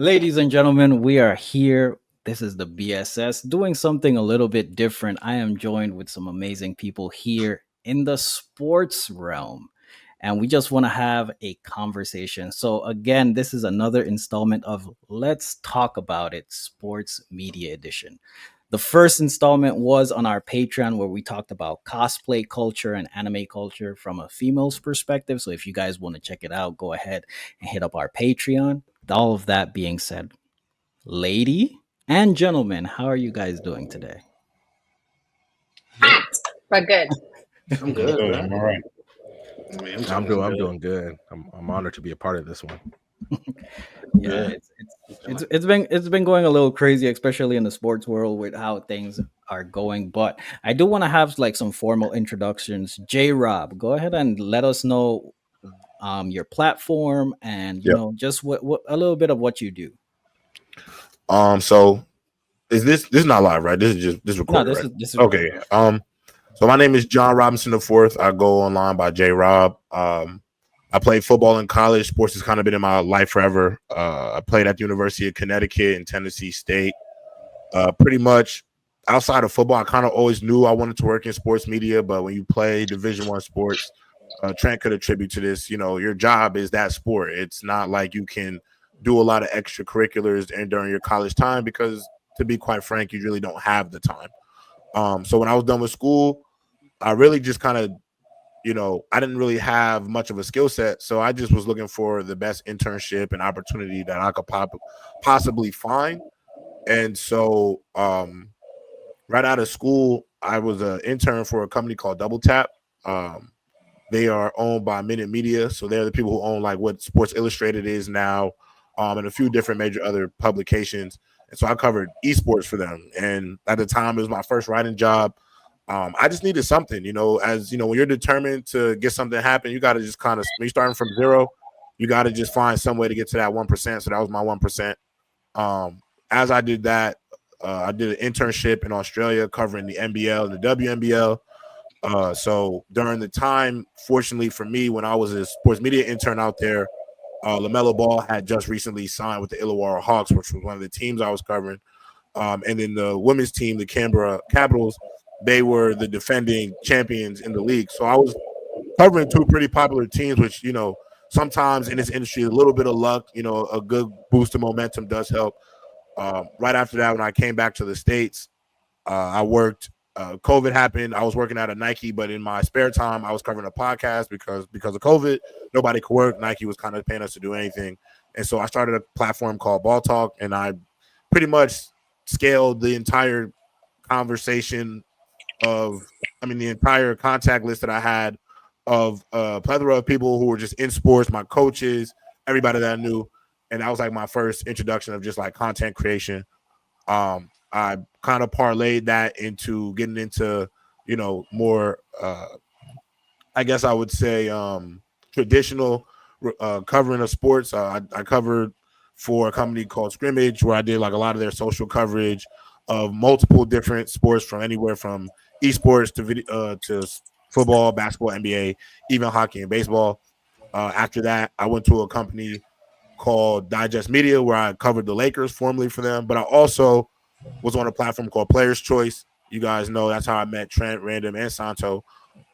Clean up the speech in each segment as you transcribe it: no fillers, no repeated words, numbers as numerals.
Ladies and gentlemen, we are here. This is the B.S.S. doing something a little bit different. I am joined with some amazing people here in the sports realm, and we just want to have a conversation. So, again, this is another installment of Let's Talk About It Sports Media Edition. The first installment was on our Patreon where we talked about cosplay culture and anime culture from a female's perspective. So, if you guys want to check it out, go ahead and hit up our Patreon. All of that being said, lady and gentlemen, how are you guys doing today? Hot, but good. I'm I'm good, good. man. I'm all right. I mean, I'm I'm chilling. doing. I'm I'm good. doing good. I'm honored to be a part of this one. Yeah, Yeah. it's been going a little crazy, especially in the sports world with how things are going. But I do want to have like some formal introductions. J Rob, go ahead and let us know your platform and Yep. just what a little bit of what you do. So is this is not live, right? This is No, recorded, this right? is this is Okay. recorded. So my name is John Robinson the fourth. I go online by J Rob. I played football in college. Sports has kind of been in my life forever. I played at the University of Connecticut and Tennessee State. Pretty much outside of football, I kind of always knew I wanted to work in sports media. But when you play Division I sports, Trent could attribute to this. You know, your job is that sport. It's not like you can do a lot of extracurriculars and during your college time because, to be quite frank, you really don't have the time. So when I was done with school, I really just kind of, I didn't really have much of a skill set. So I just was looking for the best internship and opportunity that I could possibly find. And so right out of school, I was an intern for a company called Double Tap. Um, they are owned by Minute Media. So they're the people who own like what Sports Illustrated is now, and a few different major other publications. And so I covered esports for them. And at the time, it was my first writing job. I just needed something, as you know, when you're determined to get something to happen, you got to just kind of, when you're starting from zero, you got to just find some way to get to that 1%. So that was my 1%. As I did that, I did an internship in Australia covering the NBL and the WNBL. So during the time, fortunately for me, when I was a sports media intern out there, LaMelo Ball had just recently signed with the Illawarra Hawks, which was one of the teams I was covering. And then the women's team, the Canberra Capitals, they were the defending champions in the league. So I was covering two pretty popular teams, which, sometimes in this industry, a little bit of luck, a good boost of momentum does help. Right after that, when I came back to the States, I worked. COVID happened. I was working at a Nike, but in my spare time, I was covering a podcast because of COVID, nobody could work. Nike was kind of paying us to do anything, and so I started a platform called Ball Talk, and I pretty much scaled the entire conversation the entire contact list that I had of a plethora of people who were just in sports, my coaches, everybody that I knew, and that was like my first introduction of just like content creation. I kind of parlayed that into getting into, more, I guess I would say, traditional covering of sports. I covered for a company called Scrimmage where I did like a lot of their social coverage of multiple different sports from anywhere from esports to to football, basketball, NBA, even hockey and baseball. After that, I went to a company called Digest Media where I covered the Lakers formerly for them, but I also was on a platform called Players Choice. You guys know that's how I met Trent, Random, and Santo.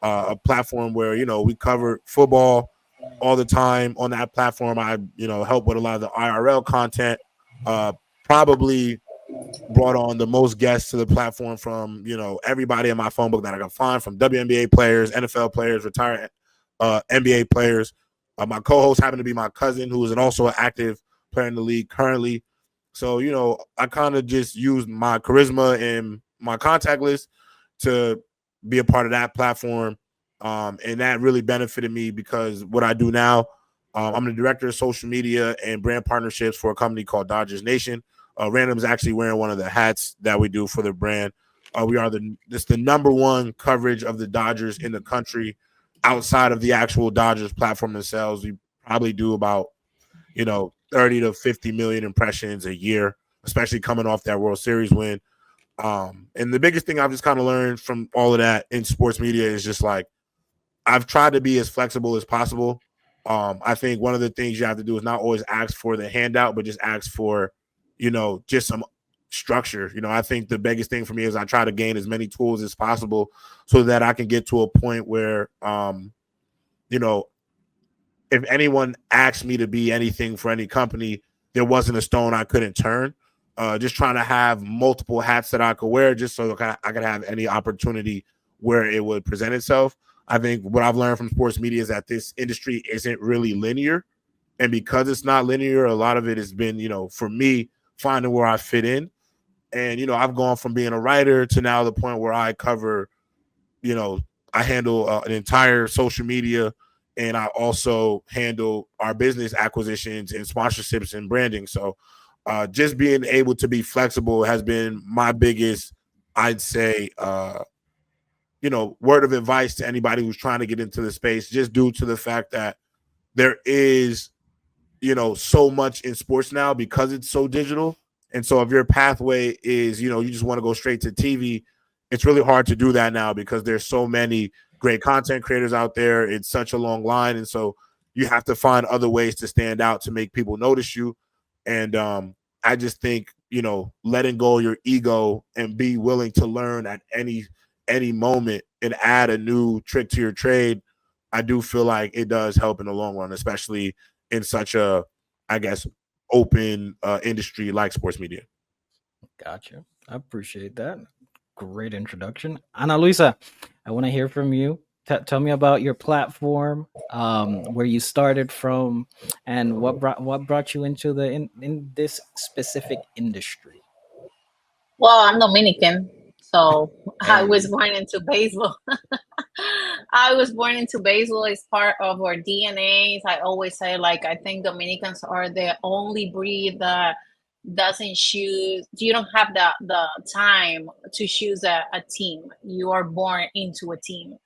A platform where we cover football all the time on that platform. I help with a lot of the IRL content. Probably brought on the most guests to the platform from everybody in my phone book that I can find, from WNBA players, NFL players, retired NBA players. My co-host happened to be my cousin, who is also an active player in the league currently. So, I kind of just used my charisma and my contact list to be a part of that platform. And that really benefited me because what I do now, I'm the director of social media and brand partnerships for a company called Dodgers Nation. Random is actually wearing one of the hats that we do for the brand. We are the number one coverage of the Dodgers in the country outside of the actual Dodgers platform themselves. We probably do about 30 to 50 million impressions a year, especially coming off that World Series win. And the biggest thing I've just kind of learned from all of that in sports media is just like I've tried to be as flexible as possible. I think one of the things you have to do is not always ask for the handout, but just ask for, just some structure. I think the biggest thing for me is I try to gain as many tools as possible so that I can get to a point where, you know, if anyone asked me to be anything for any company, there wasn't a stone I couldn't turn. Just trying to have multiple hats that I could wear, just so I could have any opportunity where it would present itself. I think what I've learned from sports media is that this industry isn't really linear, and because it's not linear, a lot of it has been, for me, finding where I fit in. And I've gone from being a writer to now the point where I cover, you know, I handle an entire social media, and I also handle our business acquisitions and sponsorships and branding. So just being able to be flexible has been my biggest, I'd say, word of advice to anybody who's trying to get into the space, just due to the fact that there is, so much in sports now because it's so digital. And so if your pathway is, you just want to go straight to TV, it's really hard to do that now because there's so many great content creators out there. It's such a long line. And so you have to find other ways to stand out to make people notice you. And I just think, letting go of your ego and be willing to learn at any moment and add a new trick to your trade, I do feel like it does help in the long run, especially in such a, I guess, open industry like sports media. Gotcha. I appreciate that. Great introduction. Ana Luisa, I want to hear from you. Tell me about your platform, where you started from, and what brought you into in this specific industry. Well, I'm Dominican, so I was Hey, born into baseball. I was born into baseball. It's part of our DNAs. I always say, like, I think Dominicans are the only breed that doesn't choose. You don't have the time to choose a team. You are born into a team.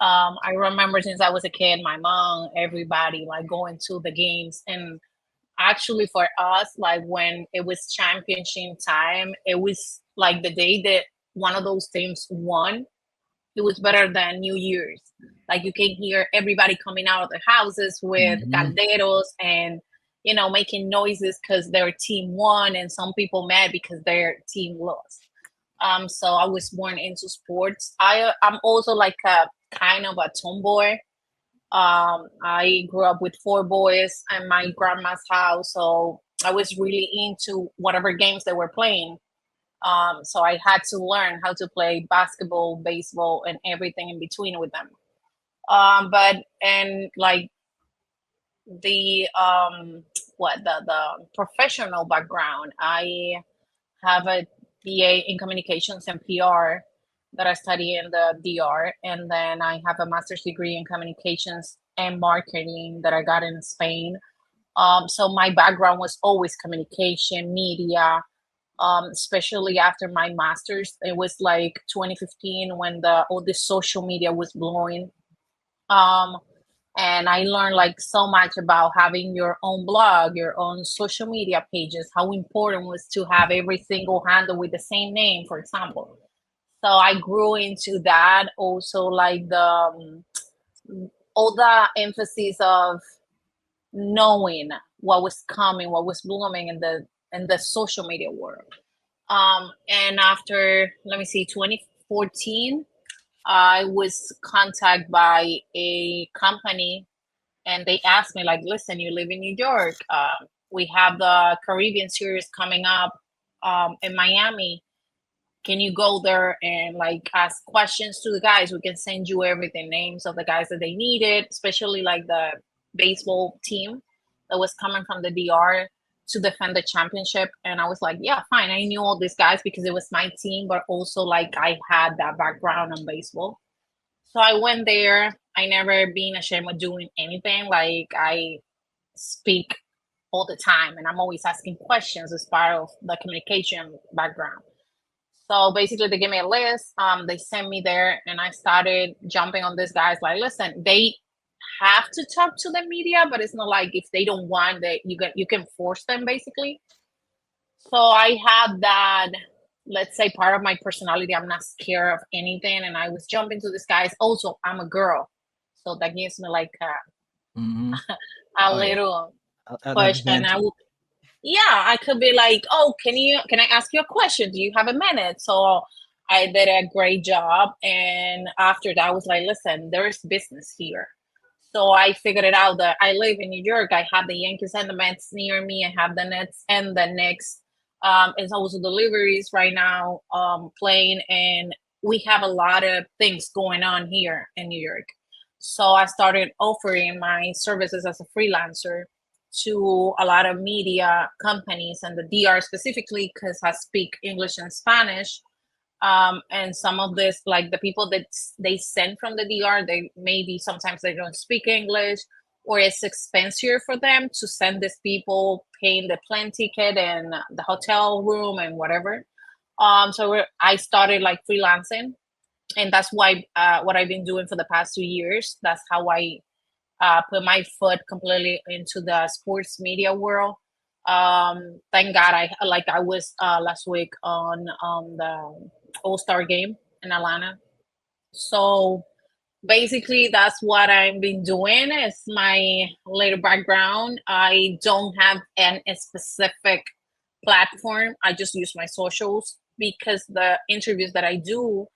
I remember since I was a kid, my mom, everybody like going to the games. And actually, for us, like when it was championship time, it was like the day that one of those teams won. It was better than New Year's. Like you can hear everybody coming out of their houses with Hmm. calderos and making noises because their team won, and some people mad because their team lost. So I was born into sports. I'm also like a kind of a tomboy. I grew up with four boys at my grandma's house, so I was really into whatever games they were playing. So I had to learn how to play basketball, baseball, and everything in between with them. But and like the what the professional background, I have a BA in communications and PR that I study in the DR, and then I have a master's degree in communications and marketing that I got in Spain. So my background was always communication, media, especially after my master's. It was like 2015 when the all this social media was blowing. Um, and I learned like so much about having your own blog, your own social media pages, how important was to have every single handle with the same name, for example. So I grew into that. Also, like the all the emphasis of knowing what was coming, what was blooming in the social media world. And after, let me see, 2014, I was contacted by a company, and they asked me like, listen, you live in New York. We have the Caribbean series coming up in Miami. Can you go there and like ask questions to the guys? We can send you everything, names of the guys that they needed, especially like the baseball team that was coming from the DR to defend the championship. And I was like, yeah, fine. I knew all these guys because it was my team, but also like I had that background in baseball. So I went there. I never been ashamed of doing anything. Like I speak all the time, and I'm always asking questions as part of the communication background. So basically, they gave me a list. They sent me there, and I started jumping on these guys. Like, listen, they have to talk to the media, but it's not like if they don't want that, you can force them basically. So I had that, let's say, part of my personality. I'm not scared of anything, and I was jumping to these guys. Also, I'm a girl, so that gives me like Hmm. a Oh yeah. little That's question. I handsome. would, yeah, I could be like, oh, can I ask you a question? Do you have a minute? So I did a great job. And after that, I was like, listen, there's business here. So I figured it out that I live in New York. I have the Yankees and the Mets near me. I have the Nets and the Knicks. It's also deliveries right now playing. And we have a lot of things going on here in New York. So I started offering my services as a freelancer to a lot of media companies and the DR specifically because I speak English and Spanish. And some of this, like the people that they send from the DR, they maybe sometimes they don't speak English, or it's expensive for them to send these people paying the plane ticket and the hotel room and whatever. I started like freelancing, and that's why what I've been doing for the past 2 years. That's how I put my foot completely into the sports media world. Thank God I was last week on the All-Star game in Atlanta. So basically that's what I've been doing. It's my little background. I don't have a specific platform. I just use my socials because the interviews that I do,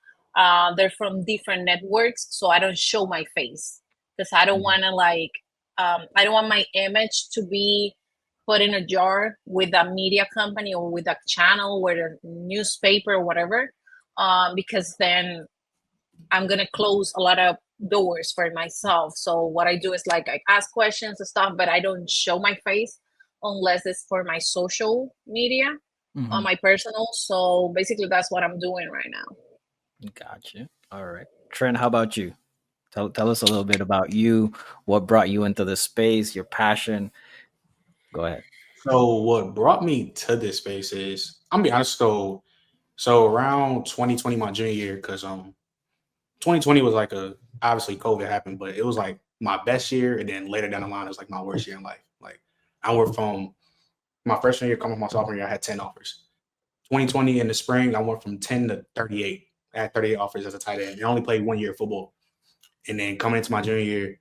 they're from different networks, so I don't show my face because I don't Mhm. want to like, I don't want my image to be put in a jar with a media company or with a channel or a newspaper or whatever, because then I'm gonna close a lot of doors for myself. So what I do is like I ask questions and stuff, but I don't show my face unless it's for my social media, on Mhm. my personal. So basically, that's what I'm doing right now. Gotcha. All right. Trent, how about you? Tell us a little bit about you, what brought you into this space, your passion. Go ahead. So what brought me to this space is I'm gonna be honest. So around 2020, my junior year, because 2020 was like a obviously COVID happened, but it was like my best year, and then later down the line it was like my worst year in life. Like I went from my freshman year coming from my sophomore year, I had 10 offers. 2020 in the spring, I went from 10 to 38. I had 38 offers as a tight end. And I only played 1 year of football. And then coming into my junior year,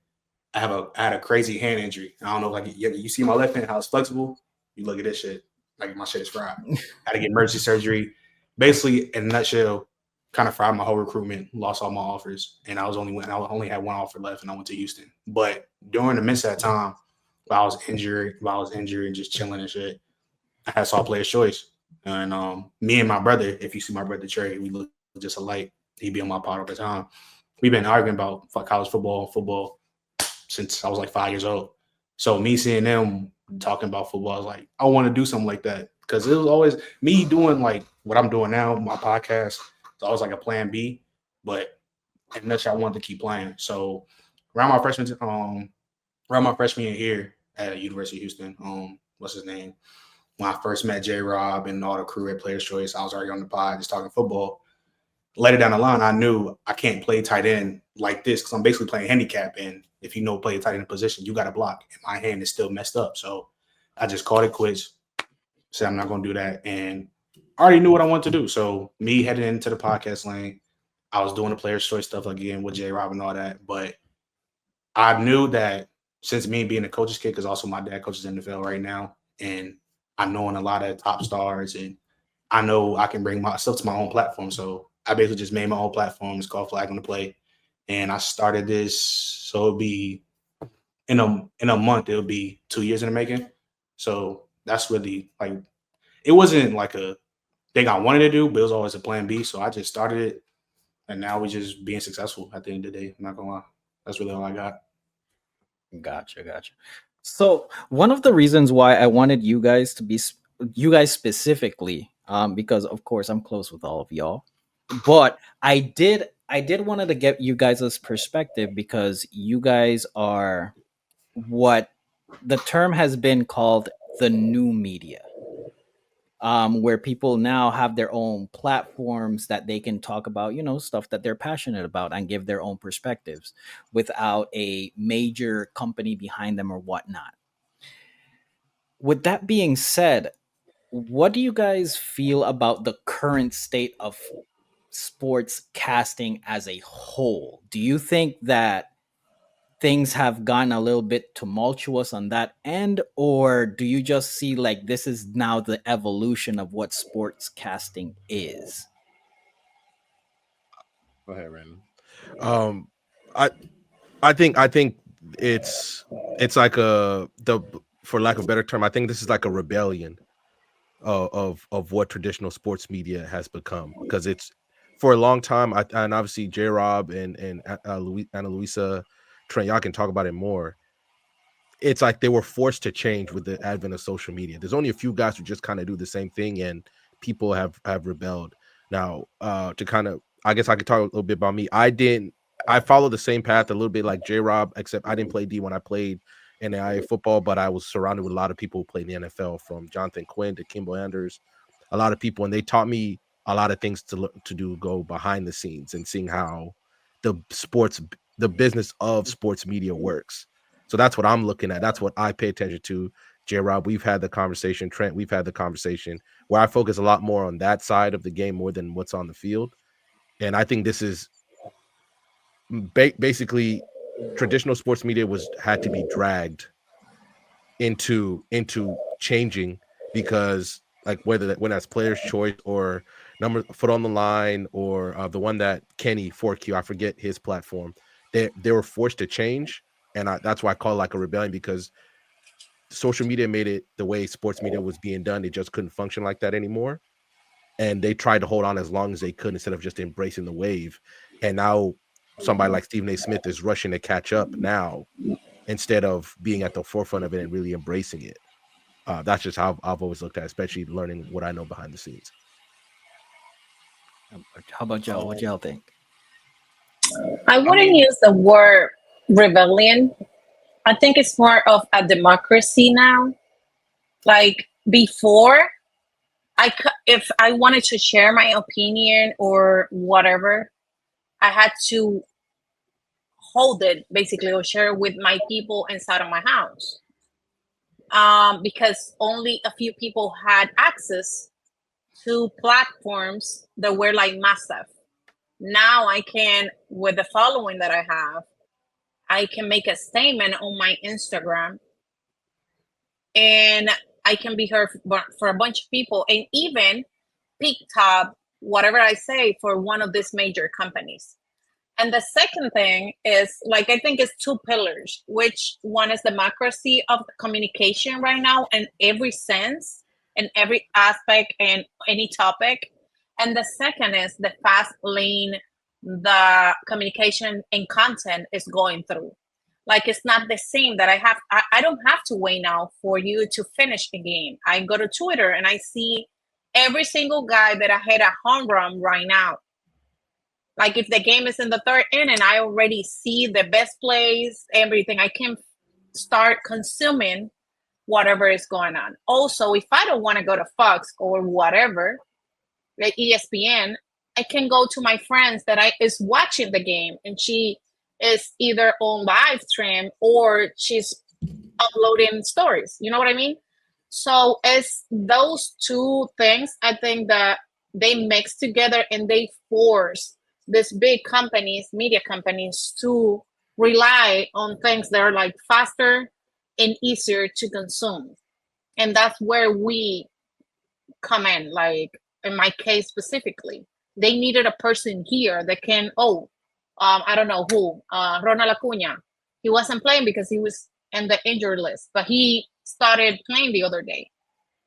I had a crazy hand injury. I don't know, like you see my left hand how it's flexible. You look at this shit, like my shit is fried. I had to get emergency surgery. Basically, in a nutshell, kind of fried my whole recruitment, lost all my offers, and I only had one offer left, and I went to Houston. But during the midst of that time, while I was injured and just chilling and shit, I had saw Player's Choice, and me and my brother, if you see my brother Trey, we look just alike. He'd be on my pod all the time. We've been arguing about college football since I was like 5 years old. So me seeing them talking about football, I was like, I want to do something like that because it was always me doing like what I'm doing now, my podcast. It's always like a plan B, but in a nutshell, I wanted to keep playing. So around my freshman, around my freshman year here at University of Houston, what's his name? When I first met J. Rob and all the crew at Players Choice, I was already on the pod just talking football. Later down the line, I knew I can't play tight end like this because I'm basically playing handicap. And if you know play a tight end position, you got to block. And my hand is still messed up. So I just called it quits. Said I'm not going to do that. And I already knew what I wanted to do. So me heading into the podcast lane, I was doing the Players Choice stuff again with J. Rob and all that. But I knew that since me being a coach's kid, because also my dad coaches in the NFL right now, and I knowing a lot of top stars, and I know I can bring myself to my own platform. So I basically just made my own platform. It's called Flag on the Play, and I started this. So it'll be in a month. It'll be 2 years in the making. So that's really like it wasn't like a thing I wanted to do, but it was always a plan B. So I just started it, and now we're just being successful at the end of the day. I'm not gonna lie. That's really all I got. Gotcha, gotcha. So one of the reasons why I wanted you guys to be you guys specifically, because of course I'm close with all of y'all, but I did wanted to get you guys' perspective because you guys are what the term has been called the new media, where people now have their own platforms that they can talk about, stuff that they're passionate about and give their own perspectives without a major company behind them or whatnot. With that being said, what do you guys feel about the current state of sports casting as a whole? Do you think that things have gotten a little bit tumultuous on that end, or do you just see like this is now the evolution of what sports casting is? Go ahead, Random. Um, I I think it's like a the for lack of a better term, I think this is like a rebellion of what traditional sports media has become, because it's for a long time. And obviously J Rob and Ana Luisa, Trent, y'all can talk about it more. It's like they were forced to change with the advent of social media. There's only a few guys who just kind of do the same thing, and people have rebelled. Now, to kind of, I guess I could talk a little bit about me. I followed the same path a little bit like J Rob, except I didn't play D when I played NAIA football, but I was surrounded with a lot of people who played in the NFL, from Jonathan Quinn to Kimball Anders, a lot of people, and they taught me a lot of things to do, go behind the scenes and seeing how the sports, the business of sports media works. So that's what I'm looking at. That's what I pay attention to. J Rob, we've had the conversation. Trent, we've had the conversation where I focus a lot more on that side of the game more than what's on the field. And I think this is basically traditional sports media had to be dragged into changing, because like when that's player's choice or number foot on the line, or the one that Kenny 4Q, I forget his platform, they were forced to change. And that's why I call it like a rebellion, because social media made it the way sports media was being done. It just couldn't function like that anymore. And they tried to hold on as long as they could instead of just embracing the wave. And now somebody like Stephen A. Smith is rushing to catch up now instead of being at the forefront of it and really embracing it. That's just how I've always looked at it, especially learning what I know behind the scenes. How about y'all? What y'all think? I wouldn't use the word rebellion. I think it's more of a democracy now. Like before, if I wanted to share my opinion or whatever, I had to hold it basically or share it with my people inside of my house. Because only a few people had access to platforms that were like massive. Now I can, with the following that I have, I can make a statement on my Instagram and I can be heard for a bunch of people and even pick top whatever I say for one of these major companies. And the second thing is like, I think it's two pillars, which one is democracy of communication right now in every sense, in every aspect and any topic. And the second is the fast lane the communication and content is going through. Like it's not the same that I don't have to wait now for you to finish the game. I go to Twitter and I see every single guy that I hit a home run right now. Like if the game is in the third inning, I already see the best plays, everything. I can start consuming whatever is going on. Also, if I don't want to go to Fox or whatever, like ESPN, I can go to my friends that is watching the game and she is either on live stream or she's uploading stories. You know what I mean? So it's those two things I think that they mix together and they force these big companies, media companies, to rely on things that are like faster and easier to consume. And that's where we come in, like in my case specifically. They needed a person here that can, I don't know who, Ronald Acuna. He wasn't playing because he was in the injured list, but he started playing the other day.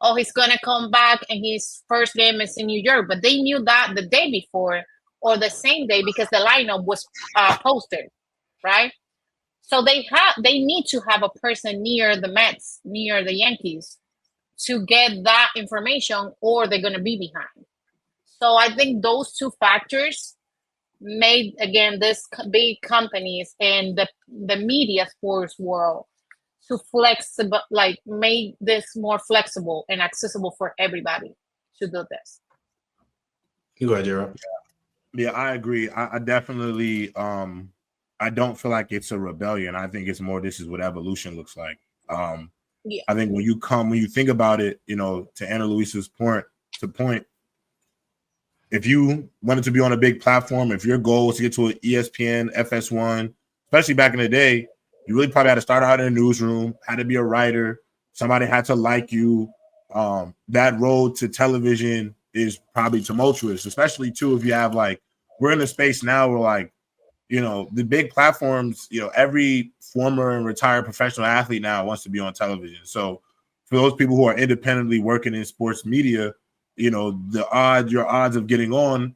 Oh, he's gonna come back and his first game is in New York, but they knew that the day before or the same day because the lineup was posted, right? So they need to have a person near the Mets, near the Yankees, to get that information, or they're gonna be behind. So I think those two factors made again this big companies and the media sports world to flexible, like made this more flexible and accessible for everybody to do this. You go ahead, Gerald. Yeah, I agree. I definitely I don't feel like it's a rebellion. I think it's more this is what evolution looks like. Yeah. I think when you think about it, to Ana Luisa's point, if you wanted to be on a big platform, if your goal was to get to an ESPN, FS1, especially back in the day, You really probably had to start out in a newsroom, had to be a writer. Somebody had to like you. That road to television is probably tumultuous, especially too if you have like we're in a space now where like the big platforms. Every former and retired professional athlete now wants to be on television. So for those people who are independently working in sports media, your odds of getting on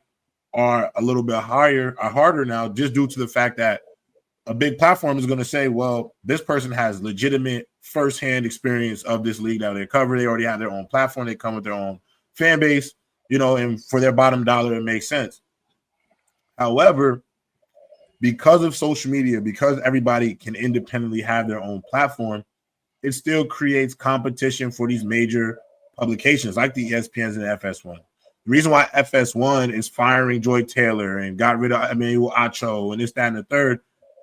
are a little bit are harder now, just due to the fact that a big platform is going to say, well, this person has legitimate firsthand experience of this league that they cover. They already have their own platform. They come with their own fan base, and for their bottom dollar, it makes sense. However, because of social media, because everybody can independently have their own platform, it still creates competition for these major publications like the ESPNs and the FS1. The reason why FS1 is firing Joy Taylor and got rid of Emmanuel Acho and this, that, and the third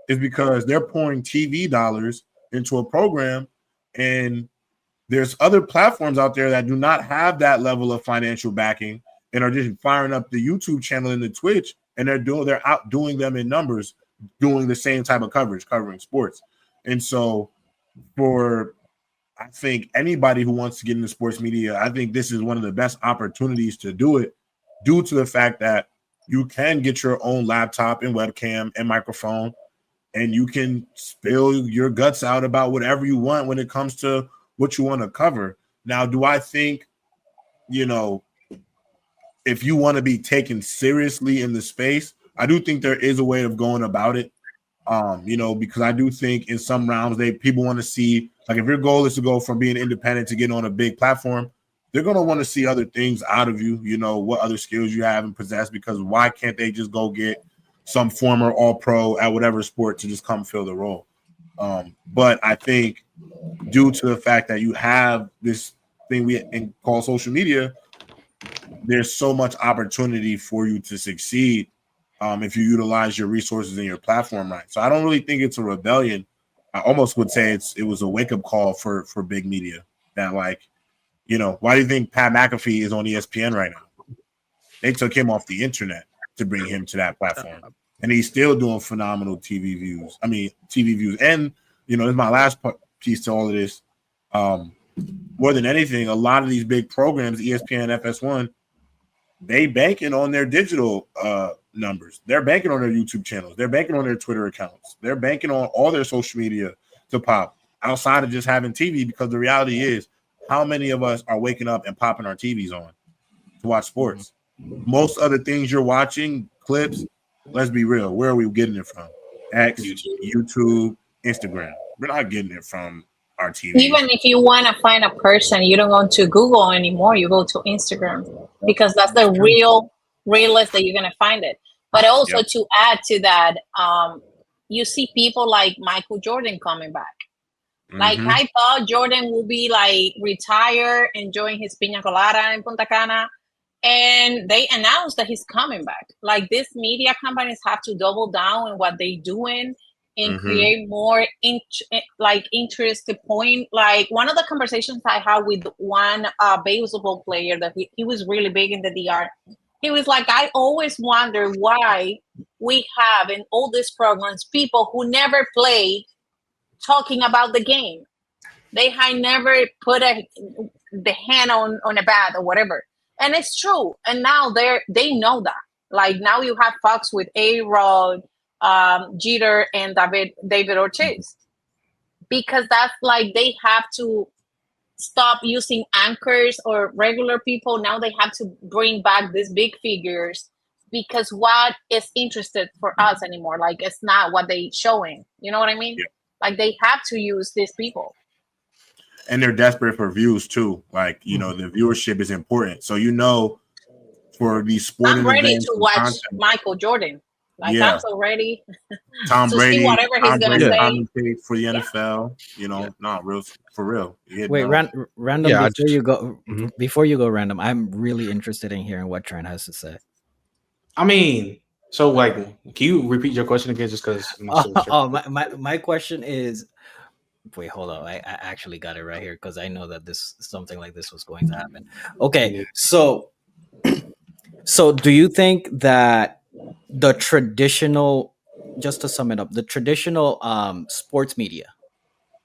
is because they're pouring TV dollars into a program, and there's other platforms out there that do not have that level of financial backing and are just firing up the YouTube channel and the Twitch, and they're outdoing them in numbers, doing the same type of coverage, covering sports. And so for I think anybody who wants to get into sports media, I think this is one of the best opportunities to do it, due to the fact that you can get your own laptop and webcam and microphone, and you can spill your guts out about whatever you want when it comes to what you want to cover. Now, do I think, if you want to be taken seriously in the space, I do think there is a way of going about it. Because I do think in some rounds people want to see, like, if your goal is to go from being independent to getting on a big platform, they're going to want to see other things out of you, what other skills you have and possess, because why can't they just go get some former all pro at whatever sport to just come fill the role? But I think due to the fact that you have this thing we call social media, there's so much opportunity for you to succeed if you utilize your resources and your platform right. So I don't really think it's a rebellion. I almost would say it was a wake-up call for big media that, like, why do you think Pat McAfee is on ESPN right now? They took him off the internet to bring him to that platform, and he's still doing phenomenal TV views. And this is my last piece to all of this. More than anything, a lot of these big programs, ESPN, FS1, they banking on their digital numbers. They're banking on their YouTube channels. They're banking on their Twitter accounts. They're banking on all their social media to pop outside of just having TV, because the reality is, how many of us are waking up and popping our TVs on to watch sports? Most other things you're watching, clips, let's be real, where are we getting it from? X, YouTube, Instagram. We're not getting it from our TV. Even if you want to find a person, you don't go to Google anymore. You go to Instagram, because that's the realest that you're going to find it. But also, to add to that, you see people like Michael Jordan coming back. Like, I thought Jordan will be like retired, enjoying his piña colada in Punta Cana, and they announced that he's coming back. Like, these media companies have to double down on what they're doing and create more interesting point. Like, one of the conversations I had with one baseball player that he was really big in the DR. He was like, I always wonder why we have in all these programs people who never played talking about the game. They had never put the hand on a bat or whatever. And it's true. And now they know that. Like, now you have Fox with A-Rod, Jeter, and David Ortiz. Because that's like, they have to stop using anchors or regular people. Now they have to bring back these big figures, because what is interested for us anymore? Like, it's not what they showing. You know what I mean? Yeah. Like, they have to use these people. And they're desperate for views too. Like, the viewership is important. So, for these sporting I'm ready events to watch Michael Jordan. Like, I'm so ready Tom to Brady, see whatever he's going to say. Commentate for the NFL, not real, for real. Wait, random, before you go random, I'm really interested in hearing what Trent has to say. I mean, so, like, can you repeat your question again, just because I'm not sure? My question is, wait, hold on. I actually got it right here, because I know that something like this was going to happen. Okay, so do you think that the traditional just to sum it up, the traditional sports media,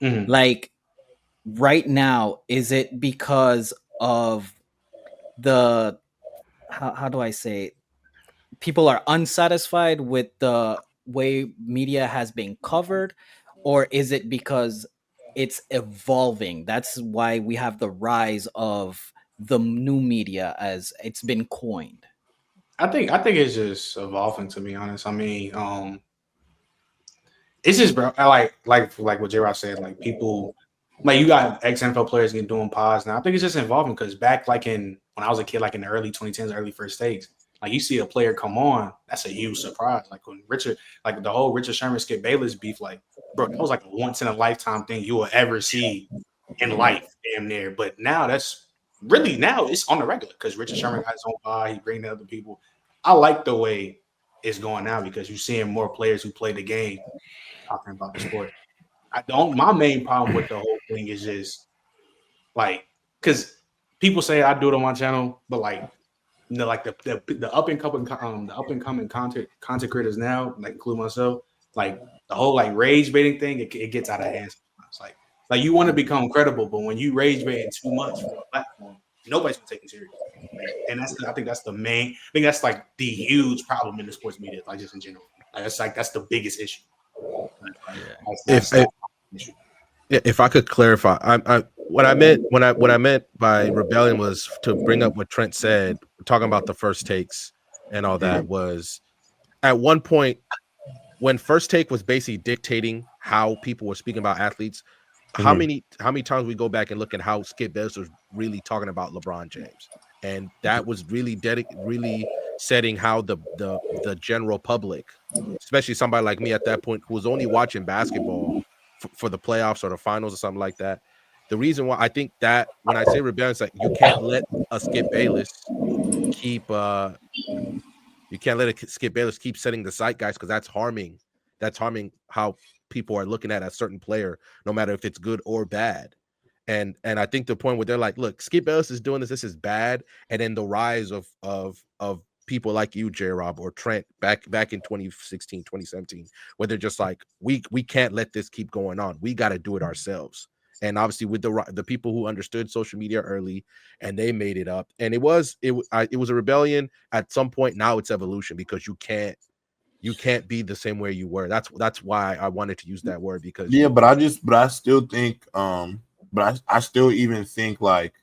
Mhm. like right now, is it because of the how do I say it? People are unsatisfied with the way media has been covered, or is it because it's evolving? That's why we have the rise of the new media, as it's been coined. I think it's just evolving, to be honest. I mean, it's just, bro. I like what J. Rock said. Like, people, like, you got ex NFL players getting doing pods now. I think it's just evolving because back, like, in when I was a kid, like in the early 2010s, early first takes, like, you see a player come on, that's a huge surprise. Like when Richard, like the whole Richard Sherman Skip Bayless beef, like, bro, that was like a once in a lifetime thing you will ever see in life, damn near. But now that's really, now it's on the regular because Richard Sherman got his own pod. He bringing other people. I like the way it's going now because you're seeing more players who play the game talking about the sport. I don't. My main problem with the whole thing is just like, because people say I do it on my channel, but like, like the up and coming content creators now, like include myself, like the whole like rage baiting thing, it gets out of hand sometimes. Like you want to become credible, but when you rage baiting too much for a platform, nobody's gonna take you serious. Like, and I think that's the main. I think that's like the huge problem in the sports media, like just in general. Like that's the biggest issue. Like, Yeah. that's If the issue. if I could clarify, I what I meant by rebellion was to bring up what Trent said, talking about the first takes and all that. Mhm. Was at one point when first take was basically dictating how people were speaking about athletes. How Mhm. many times we go back and look at how Skip Bayless was really talking about LeBron James, and that was really setting how the general public, especially somebody like me at that point who was only watching basketball for the playoffs or the finals or something like that. The reason why I think that when I say rebellion, it's like you can't let a Skip Bayless keep you can't let it Skip Bayless keep setting the zeitgeist because that's harming. That's harming how people are looking at a certain player, no matter if it's good or bad. And I think the point where they're like, look, Skip Bayless is doing this. This is bad. And then the rise of people like you, J. Rob or Trent, back in 2016, 2017, where they're just like, we can't let this keep going on. We got to do it ourselves. And obviously, with the people who understood social media early, and they made it up, and it was a rebellion at some point. Now it's evolution because you can't be the same way you were. That's why I wanted to use that word because Yeah, but I still think, I still even think like,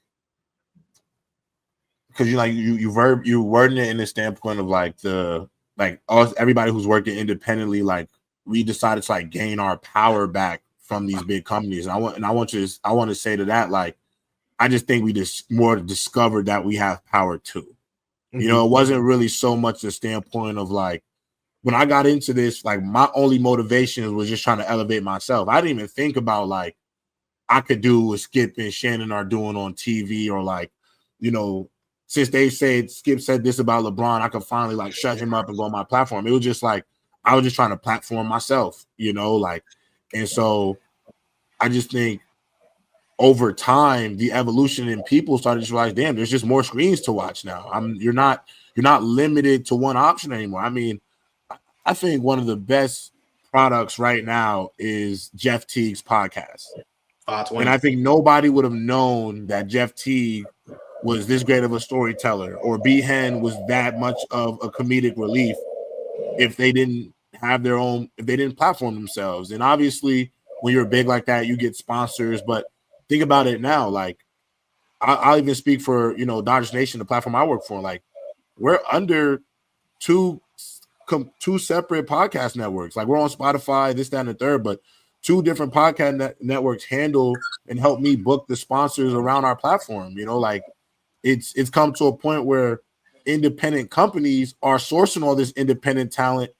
because you wording it in the standpoint of like the like us, everybody who's working independently, like we decided to like gain our power back from these big companies. I want to say to that, like, I just think we just more discovered that we have power too. You Mhm. know, it wasn't really so much the standpoint of like, when I got into this, like my only motivation was just trying to elevate myself. I didn't even think about like I could do what Skip and Shannon are doing on TV, or like, you know, since they said Skip said this about LeBron, I could finally like shut him up and go on my platform. It was just like I was just trying to platform myself, you know, like, and so I just think over time the evolution in people started to realize, damn, there's just more screens to watch now. You're not limited to one option anymore. I mean, I think one of the best products right now is Jeff Teague's podcast. And 520. I think nobody would have known that Jeff Teague was this great of a storyteller, or B Hen was that much of a comedic relief, if they didn't if they didn't platform themselves. And obviously, when you're big like that, you get sponsors. But think about it now. Like, I'll even speak for, Dodgers Nation, the platform I work for. Like, we're under two two separate podcast networks. Like, we're on Spotify, this, that, and the third, but two different podcast networks handle and help me book the sponsors around our platform. Like, it's come to a point where independent companies are sourcing all this independent talent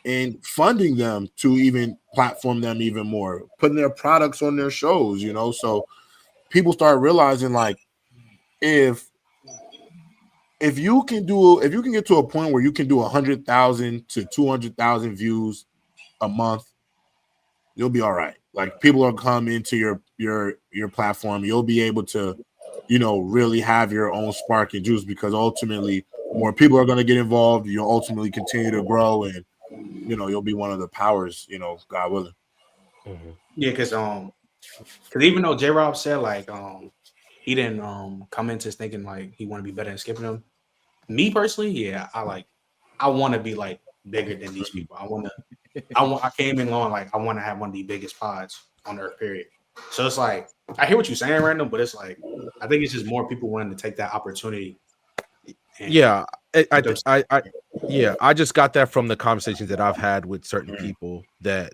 and funding them to even platform them even more, putting their products on their shows. So people start realizing, like, if if you can get to a point where you can do 100,000 to 200,000 views a month, you'll be all right. Like, people will come into your platform. You'll be able to, really have your own spark and juice, because ultimately more people are going to get involved. You'll ultimately continue to grow, and you'll be one of the powers, God willing. Mhm. Yeah, because even though J Rob said like he didn't come into thinking like he want to be better than skipping them. Me personally, yeah, I want to be like bigger than these people. I came in on like I want to have one of the biggest pods on earth. Period. So it's like I hear what you're saying, random, but it's like I think it's just more people wanting to take that opportunity and Yeah, I, I, put th- themselves. I, yeah, I just got that from the conversations that I've had with certain Mm. people that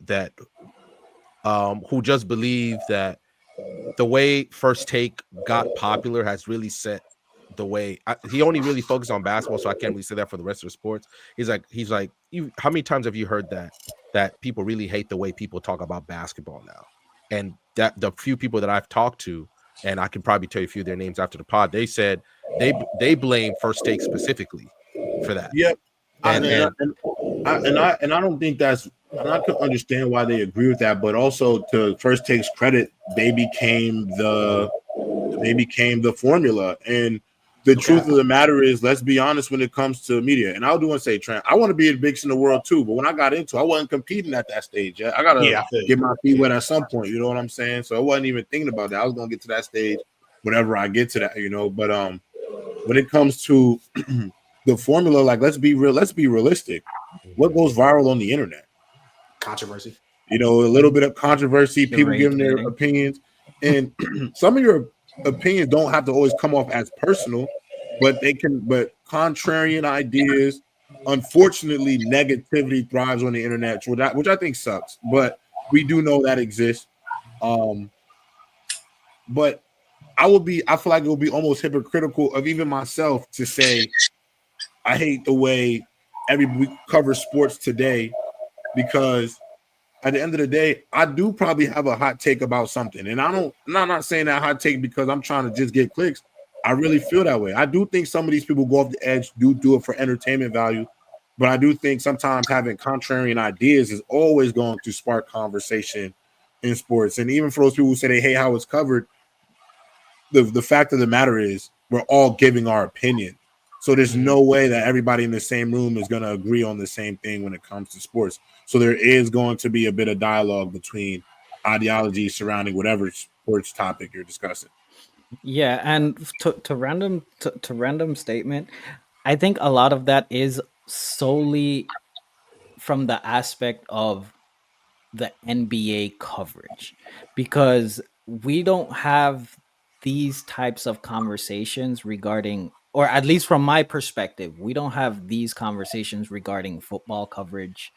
who just believe that the way First Take got popular has really set the way. He only really focused on basketball, so I can't really say that for the rest of the sports. He's like, how many times have you heard that people really hate the way people talk about basketball now? And that the few people that I've talked to, and I can probably tell you a few of their names after the pod, they said they blame First Take specifically for that. Yep. I, And and, and I don't think that's, and I can understand why they agree with that, but also to First Takes credit, they became the formula. And the Okay. truth of the matter is, let's be honest when it comes to media. And I do want to say, Trent, I want to be the biggest in the world too. But when I got into it, I wasn't competing at that stage yet. I gotta Yeah, I feel you. get my feet Yeah. wet at some point. You know what I'm saying? So I wasn't even thinking about that. I was gonna get to that stage whenever I get to that. But when it comes to the formula, like let's be real, let's be realistic. What goes viral on the internet? Controversy. A little bit of controversy, people Charade giving their hitting. opinions, and some of your opinions don't have to always come off as personal, but they can. But contrarian ideas, unfortunately, negativity thrives on the internet, which I think sucks. But we do know that exists. Um, but I feel like it would be almost hypocritical of even myself to say I hate the way we cover sports today because at the end of the day, I do probably have a hot take about something. And I'm not saying that hot take because I'm trying to just get clicks. I really feel that way. I do think some of these people go off the edge, do it for entertainment value. But I do think sometimes having contrarian ideas is always going to spark conversation in sports. And even for those people who say they hate how it's covered, the fact of the matter is we're all giving our opinion. So there's Mhm. no way that everybody in the same room is going to agree on the same thing when it comes to sports. So there is going to be a bit of dialogue between ideology surrounding whatever sports topic you're discussing. Yeah, and to random statement, I think a lot of that is solely from the aspect of the NBA coverage, because we don't have these types of conversations regarding, or at least from my perspective, we don't have these conversations regarding football coverage,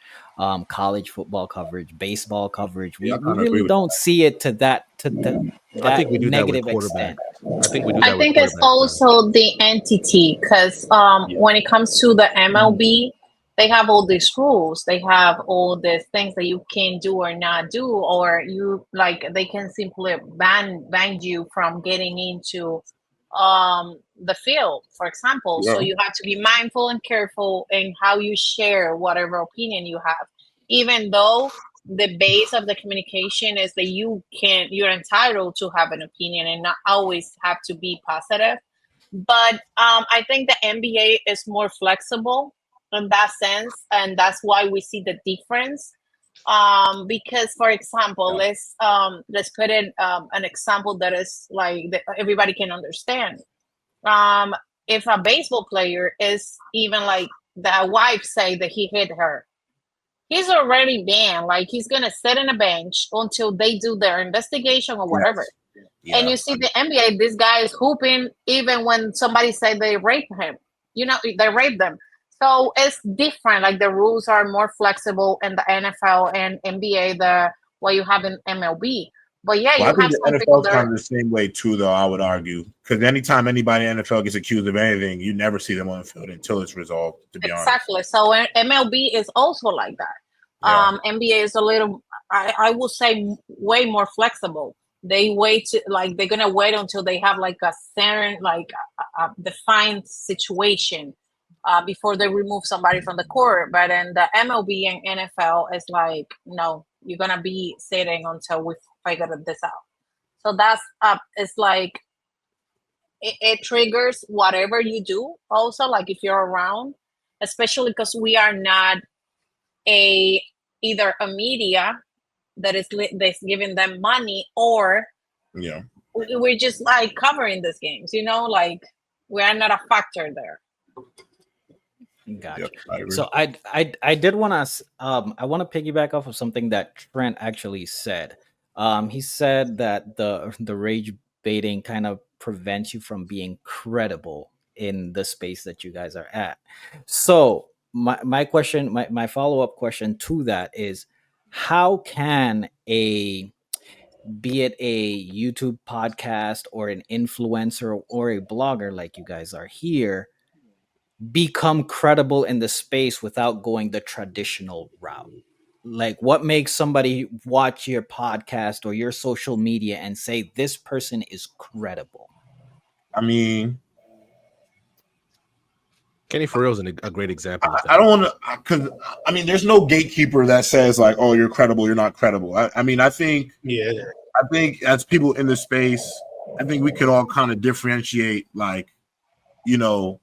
college football coverage, baseball coverage. Yeah, I We kind of agree really with don't see it to I that think we do that with negative extent. quarterbacks. I think we do I that with think it's quarterbacks now. also the entity because yeah. when it comes to the MLB, they have all these rules. They have all these things that you can do or not do, or you like they can simply ban you from getting into the field, for example. So Yeah. you have to be mindful and careful in how you share whatever opinion you have, even though the base of the communication is that you're entitled to have an opinion and not always have to be positive. But I think the NBA is more flexible in that sense, and that's why we see the difference. Because, for example, Yeah. let's put in an example that is like that everybody can understand. Um, if a baseball player is even like the wife say that he hit her, he's already banned. Like he's gonna sit in a bench until they do their investigation or whatever. Yes. And Yeah. you see the NBA, this guy is hooping even when somebody say they rape him. They rape them. So it's different. Like the rules are more flexible in the NFL and NBA the what you have in MLB. But yeah, Well, I you think have the some NFL people is that kind are of the same way too, though. I would argue because anytime anybody in the NFL gets accused of anything, you never see them on the field until it's resolved. To be honest, exactly. So MLB is also like that. yeah. NBA is a little, I will say, way more flexible. They wait like they're gonna wait until they have like a certain like a defined situation before they remove somebody from the court. But in the MLB and NFL, it's like no, you're gonna be sitting until we figure this out. So that's it's like it triggers whatever you do. Also, like if you're around, especially because we are not a either a media that's giving them money, or Yeah. we're just like covering these games, like we are not a factor there. Yep. Gotcha. I agree. So I did want to I want to piggyback off of something that Trent actually said. He said that the rage baiting kind of prevents you from being credible in the space that you guys are at. So my question, my follow up question to that is, how can a, be it a YouTube podcast or an influencer or a blogger like you guys are here, become credible in the space without going the traditional route? Like, what makes somebody watch your podcast or your social media and say this person is credible? I mean, Kenny Farrell is a great example of I that. don't want to, because I mean, there's no gatekeeper that says like, oh, you're credible, you're not credible. I mean, Yeah. I think as people in the space, I think we could all kind of differentiate, like, you know,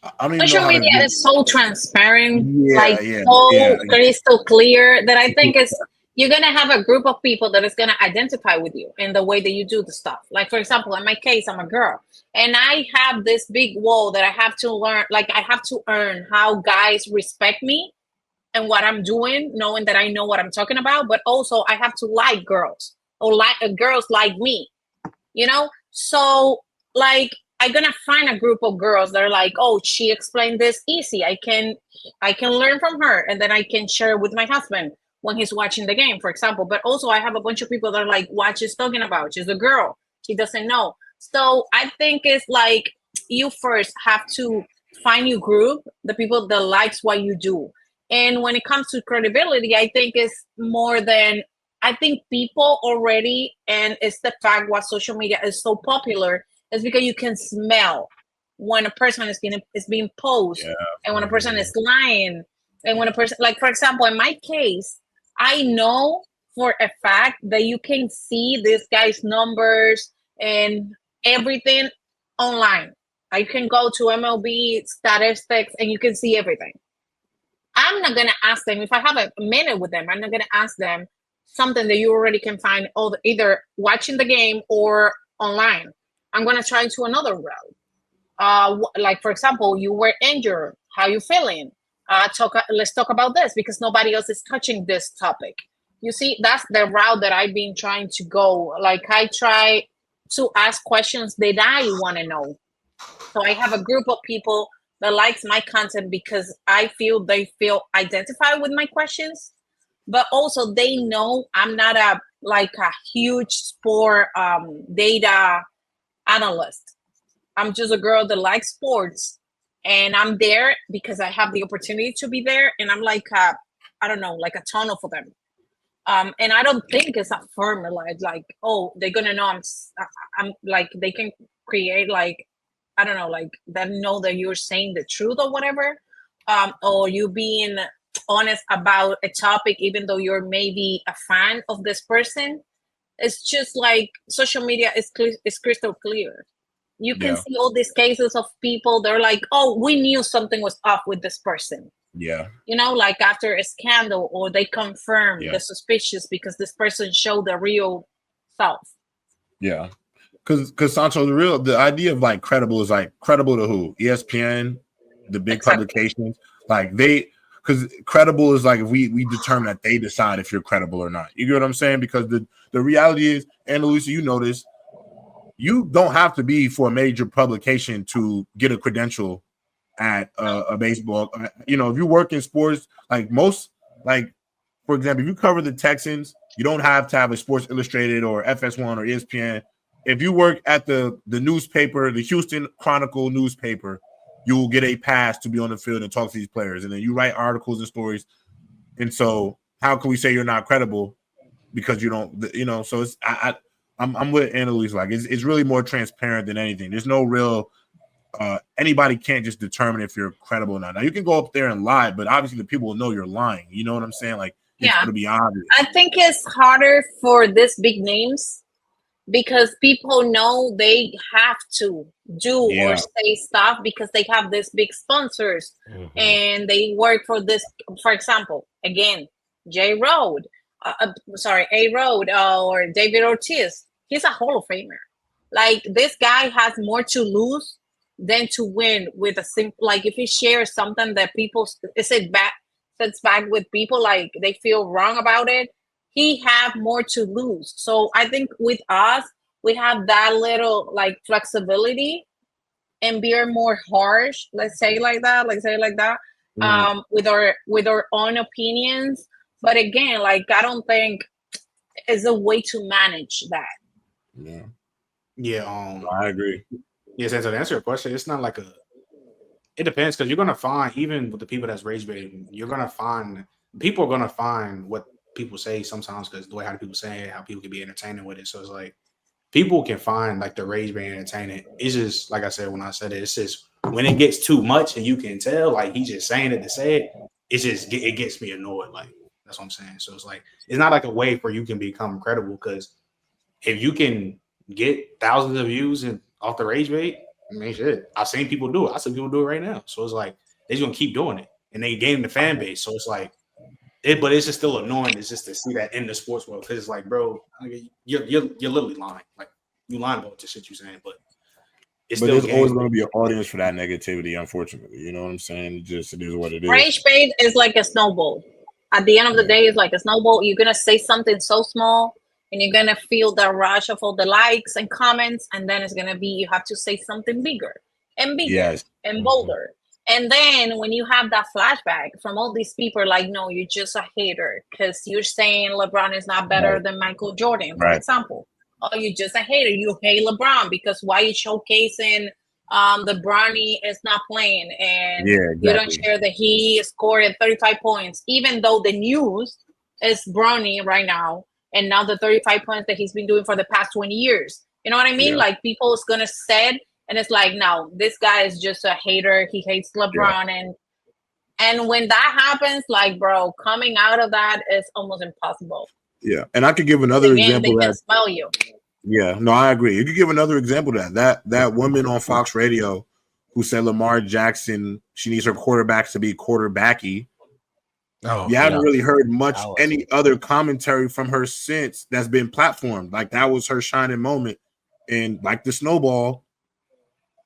I don't even know Social how to media give. is so transparent, Yeah, like yeah, yeah. so crystal clear, that I think it's you're gonna have a group of people that is gonna identify with you in the way that you do the stuff. Like, for example, in my case, I'm a girl, and I have this big wall that I have to learn. Like, I have to earn how guys respect me and what I'm doing, knowing that I know what I'm talking about. But also, I have to like girls, or like girls like me, so, like, I'm gonna find a group of girls that are like, oh, she explained this easy, I can learn from her, and then I can share with my husband when he's watching the game, for example. But also, I have a bunch of people that are like, what she's talking about, she's a girl, she doesn't know. So I think it's like, you first have to find your group, the people that likes what you do. And when it comes to credibility, I think it's more than, I think people already, and it's the fact why social media is so popular, is because you can smell when a person is being posed, Yeah. and when a person Mhm. is lying, and when a person, like, for example, in my case, I know for a fact that you can see this guy's numbers and everything online. I can go to MLB statistics and you can see everything. I'm not gonna ask them if I have a minute with them. I'm not gonna ask them something that you already can find either watching the game or online. I'm gonna try to another route. Like, for example, you were injured. How you feeling? Let's talk about this because nobody else is touching this topic. You see, that's the route that I've been trying to go. Like, I try to ask questions that I want to know. So I have a group of people that likes my content because I feel they feel identified with my questions, but also they know I'm not a huge sport data analyst. I'm just a girl that likes sports, and I'm there because I have the opportunity to be there, and I'm like I don't know, like a tunnel for them. And I don't think it's a formula. It's like, oh, they're gonna know I'm like, they can create, like, I don't know, like, that know that you're saying the truth or whatever, or you being honest about a topic, even though you're maybe a fan of this person. It's just like social media is crystal clear. You can Yeah. see all these cases of people. They're like, oh, we knew something was up with this person, Yeah. like after a scandal, or they confirm Yeah. the suspicious because this person showed the real self. Yeah. Because Sancho, the idea of like credible is like credible to who? ESPN, the big Exactly. publications, like because credible is like if we determine that they decide if you're credible or not. You get what I'm saying? Because the reality is, and Luisa, you notice, you don't have to be for a major publication to get a credential at a baseball. If you work in sports, like most, like for example, if you cover the Texans, you don't have to have a Sports Illustrated or FS1 or ESPN. If you work at the newspaper, the Houston Chronicle newspaper, you will get a pass to be on the field and talk to these players, and then you write articles and stories. And so, how can we say you're not credible because you don't? So it's I'm with Annalise. Like it's really more transparent than anything. There's no real anybody can't just determine if you're credible or not. Now you can go up there and lie, but obviously the people will know you're lying. You know what I'm saying? Like Yeah, it'll be I obvious. think it's harder for these big names because people know they have to do or Yeah. say stuff because they have these big sponsors Mhm. and they work for this. For example, again, J Road, sorry, A Road, or David Ortiz. He's a Hall of Famer. Like, this guy has more to lose than to win with a simple. Like, if he shares something that people sit back sits back with people, like they feel wrong about it, he have more to lose. So I think with us, we have that little like flexibility and be more harsh. Let's say like that. Like say like that. Mhm. With our own opinions. But again, like I don't think is a way to manage that. Yeah. Yeah, I agree. yes. And to answer your question, it's not like a. It depends because you're gonna find even with the people that's rage baiting, you're gonna find people are gonna find what people say sometimes because the way how people say it, how people can be entertaining with it. So it's like people can find like the rage bait entertaining. It's just like I said when I said it, it's just when it gets too much and you can tell like he's just saying it to say it. It's just it gets me annoyed. Like that's what I'm saying. So it's like it's not like a way for you can become credible because if you can get thousands of views and off the rage bait, I mean shit. I've seen people do it. I see people do it right now. So it's like they're just gonna keep doing it and they gain the fan base. So it's like but it's just still annoying. It's just to see that in the sports world because it's like, bro, you're literally lying. Like you lying about the shit you saying, but it's But still there's always games. going to be an audience for that negativity, unfortunately. You know what I'm saying? It is what it is. Rage bait is like a snowball. At the end of the Yeah. day, it's like a snowball. You're gonna say something so small, and you're gonna feel the rush of all the likes and comments, and then it's gonna be you have to say something bigger and bigger Yes. and Mhm. bolder. And then when you have that flashback from all these people, like, no, you're just a hater because you're saying LeBron is not better Right. than Michael Jordan, for Right. example. Oh, you're just a hater. You hate LeBron because why you showcasing the Bronny is not playing and Yeah, you don't exactly. share that he scored at 35 points, even though the news is Bronny right now, and now the 35 points that he's been doing for the past 20 years. You know what I mean? Yeah. Like people is gonna say, and it's like, no, this guy is just a hater. He hates Yeah. LeBron, and when that happens, like, bro, coming out of that is almost impossible. Yeah. And I could give Because another again, they example can that, smell you. yeah, no, I agree. You could give another example of that woman on Fox Radio who said Lamar Jackson, she needs her quarterbacks to be quarterbacky. Oh You haven't yeah. really heard That much was any other commentary from her since that's been platformed. Like that was her shining moment. And like the snowball,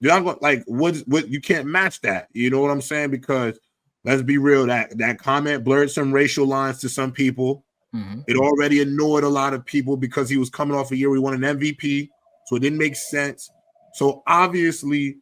you're not going like what you can't match that. You know what I'm saying? Because let's be real, that comment blurred some racial lines to some people. hmm It already annoyed a lot of people because he was coming off a year we won an MVP, so it didn't make sense. So obviously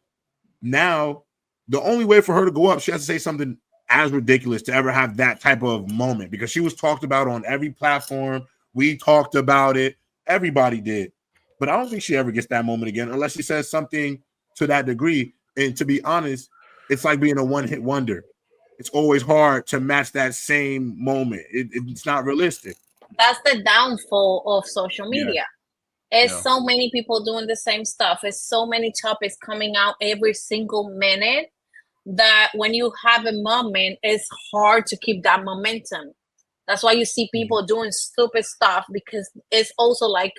now the only way for her to go up, she has to say something as ridiculous to ever have that type of moment because she was talked about on every platform. We talked about it. Everybody did. But I don't think she ever gets that moment again unless she says something to that degree. And to be honest, it's like being a one-hit wonder. It's always hard to match that same moment. It's not realistic. That's the downfall of social Yeah. media. It's Yeah. so many people doing the same stuff. It's so many topics coming out every single minute that when you have a moment, it's hard to keep that momentum. That's why you see Mhm. people doing stupid stuff because it's also like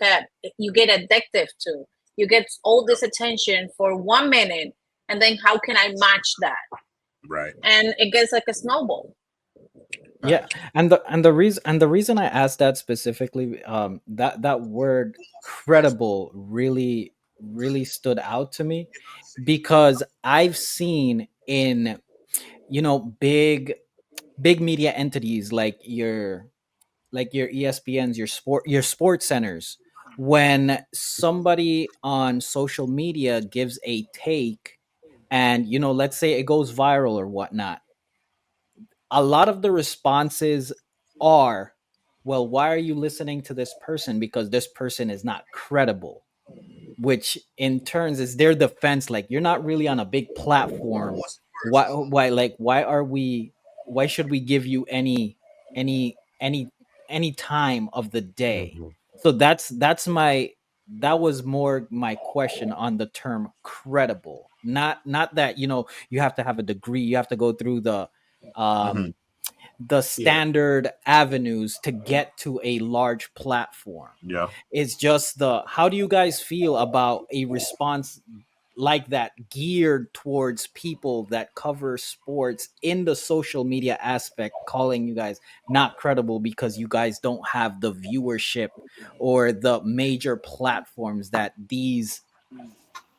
you get addictive to. You get all this attention for 1 minute, and then how can I match that? Right. And it gets like a snowball. Yeah, and the reason I asked that specifically, that word credible really stood out to me because I've seen in big media entities like your ESPNs, your sports centers, when somebody on social media gives a take and let's say it goes viral or whatnot, a lot of the responses are, well, why are you listening to this person? Because this person is not credible, which in turns is their defense. Like, you're not really on a big platform. Why should we give you any any any time of the day? Mhm. So that was more my question on the term credible. Not that you have to have a degree, you have to go through Mhm. um the Yeah. standard avenues to get to a large platform. Yeah. It's just the how do you guys feel about a response like that geared towards people that cover sports in the social media aspect, calling you guys not credible because you guys don't have the viewership or the major platforms that these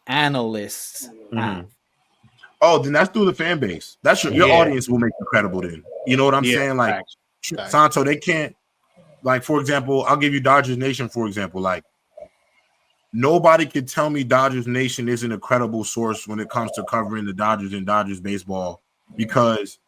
analysts have? Mhm. Oh, then that's through the fan base. That's your Yeah. audience will make you credible. Then you know what I'm Yeah. saying. Like Facts. Facts. Santo, they can't. Like for example, I'll give you Dodgers Nation for example. Like nobody could tell me Dodgers Nation isn't a credible source when it comes to covering the Dodgers and Dodgers baseball because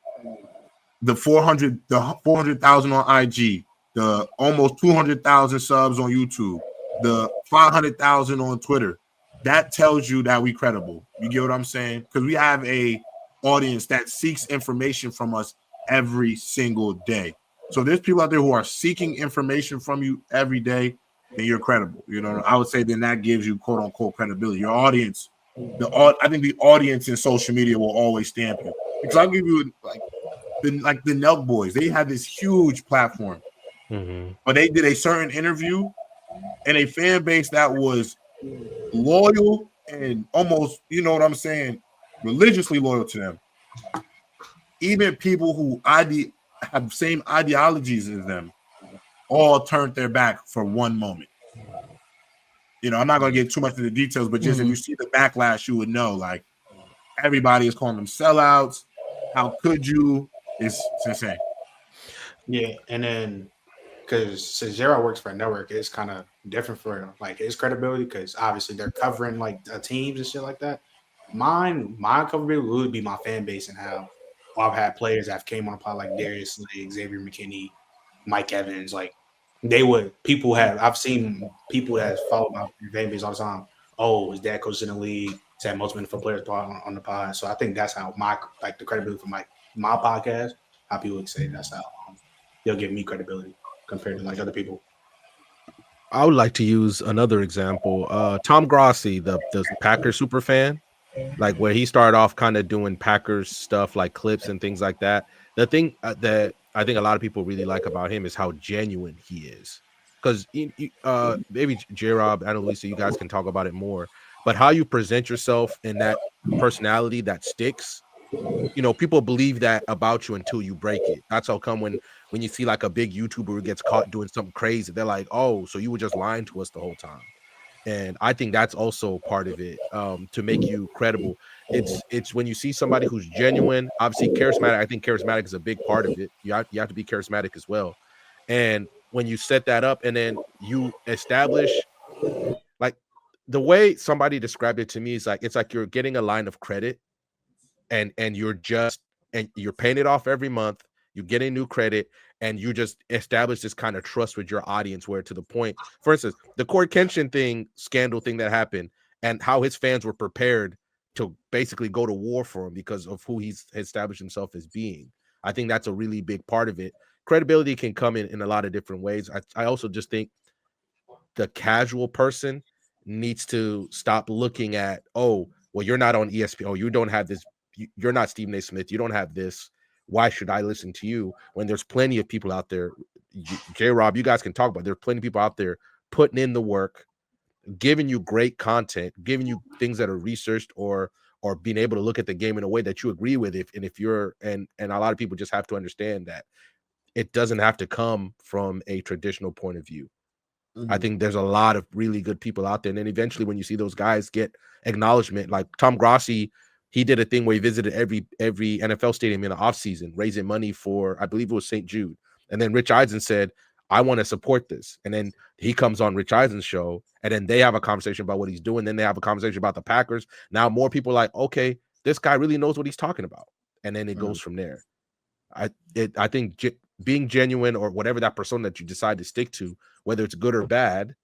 the 400,000 on IG, the almost 200,000 subs on YouTube, the 500,000 on Twitter. That tells you that we credible. You get what I'm saying? Because we have a audience that seeks information from us every single day. So there's people out there who are seeking information from you every day, then you're credible. You know, I would say then that gives you quote unquote credibility. Your audience, I think the audience in social media will always stamp you. Because I'll give you the Nelk Boys. They had this huge platform, Mm-hmm. but they did a certain interview and a fan base that was loyal and almost, you know what I'm saying, religiously loyal to them. Even people who have same ideologies as them all turned their back for one moment. You know, I'm not going to get too much into the details, but just if Mhm. you see the backlash, you would know. Like everybody is calling them sellouts. How could you? It's insane. Yeah. And then because since Zero works for a network, it's kind of different for like his credibility because obviously they're covering like teams and shit like that. My coverability would be my fan base and how I've had players that have came on a pod like Darius Slay, Xavier McKinney, Mike Evans. Like they would people have I've seen people that follow my fan base all the time. Oh, his dad coaches in the league. He's had multiple NFL players on the pod. So I think that's how my like the credibility for my podcast. How people would say that's how they'll give me credibility compared to like other people. I would like to use another example. Tom Grossi, the Packers super fan, like where he started off kind of doing Packers stuff like clips and things like that. The thing that I think a lot of people really like about him is how genuine he is. Because maybe J Rob, Annalisa, you guys can talk about it more, but how you present yourself and that personality that sticks, people believe that about you until you break it. That's how come when you see like a big YouTuber who gets caught doing something crazy, they're like, oh, so you were just lying to us the whole time. And I think that's also part of it, to make you credible. It's when you see somebody who's genuine, obviously charismatic. I think charismatic is a big part of it. You have to be charismatic as well. And when you set that up and then you establish, like, the way somebody described it to me is like it's like you're getting a line of credit, and you're paying it off every month. You get a new credit, and you just establish this kind of trust with your audience, where to the point, for instance, the Corey Kenshin scandal thing that happened, and how his fans were prepared to basically go to war for him because of who he's established himself as being. I think that's a really big part of it. Credibility can come in a lot of different ways. I also just think the casual person needs to stop looking at, oh, well, you're not on ESPN. Oh, you don't have this. You're not Stephen A. Smith. You don't have this. Why should I listen to you when there's plenty of people out there? J Rob, you guys can talk about it. There's plenty of people out there putting in the work, giving you great content, giving you things that are researched, or being able to look at the game in a way that you agree with. If you're, and a lot of people just have to understand that it doesn't have to come from a traditional point of view. I Mhm. think there's a lot of really good people out there. And then eventually when you see those guys get acknowledgement, like Tom Grossi, he did a thing where he visited every NFL stadium in the offseason, raising money for, I believe it was St. Jude. And then Rich Eisen said, I want to support this. And then he comes on Rich Eisen's show, and then they have a conversation about what he's doing. Then they have a conversation about the Packers. Now more people are like, okay, this guy really knows what he's talking about. And then it Mhm. goes from there. I think being genuine, or whatever that persona that you decide to stick to, whether it's good or bad,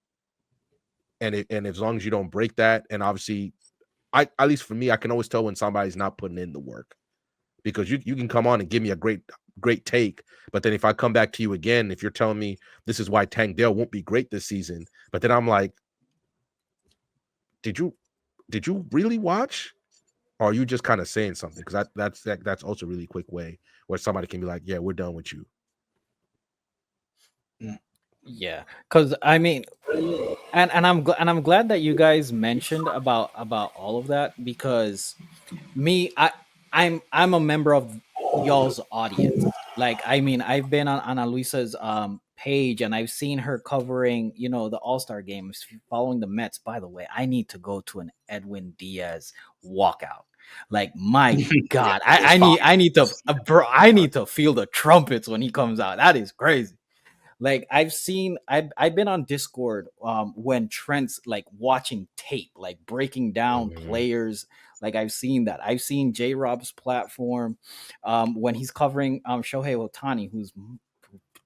and as long as you don't break that, and obviously, at least for me, I can always tell when somebody's not putting in the work, because you can come on and give me a great take, but then if I come back to you again, if you're telling me this is why Tank Dell won't be great this season, but then I'm like, did you really watch? or are you just kind of saying something? Because that's also a really quick way where somebody can be like, yeah, we're done with you. Yeah, because I mean, and I'm glad that you guys mentioned about all of that, because me, I'm a member of y'all's audience. Like, I mean, I've been on Ana Luisa's page, and I've seen her covering, the All-Star games, following the Mets. By the way, I need to go to an Edwin Diaz walkout. Like, my God, It's fine. I need to, bro, I need to feel the trumpets when he comes out. That is crazy. Like, I've been on Discord when Trent's like watching tape, like breaking down Mhm. players. Like, I've seen that. I've seen J Rob's platform when he's covering Shohei Otani, who's,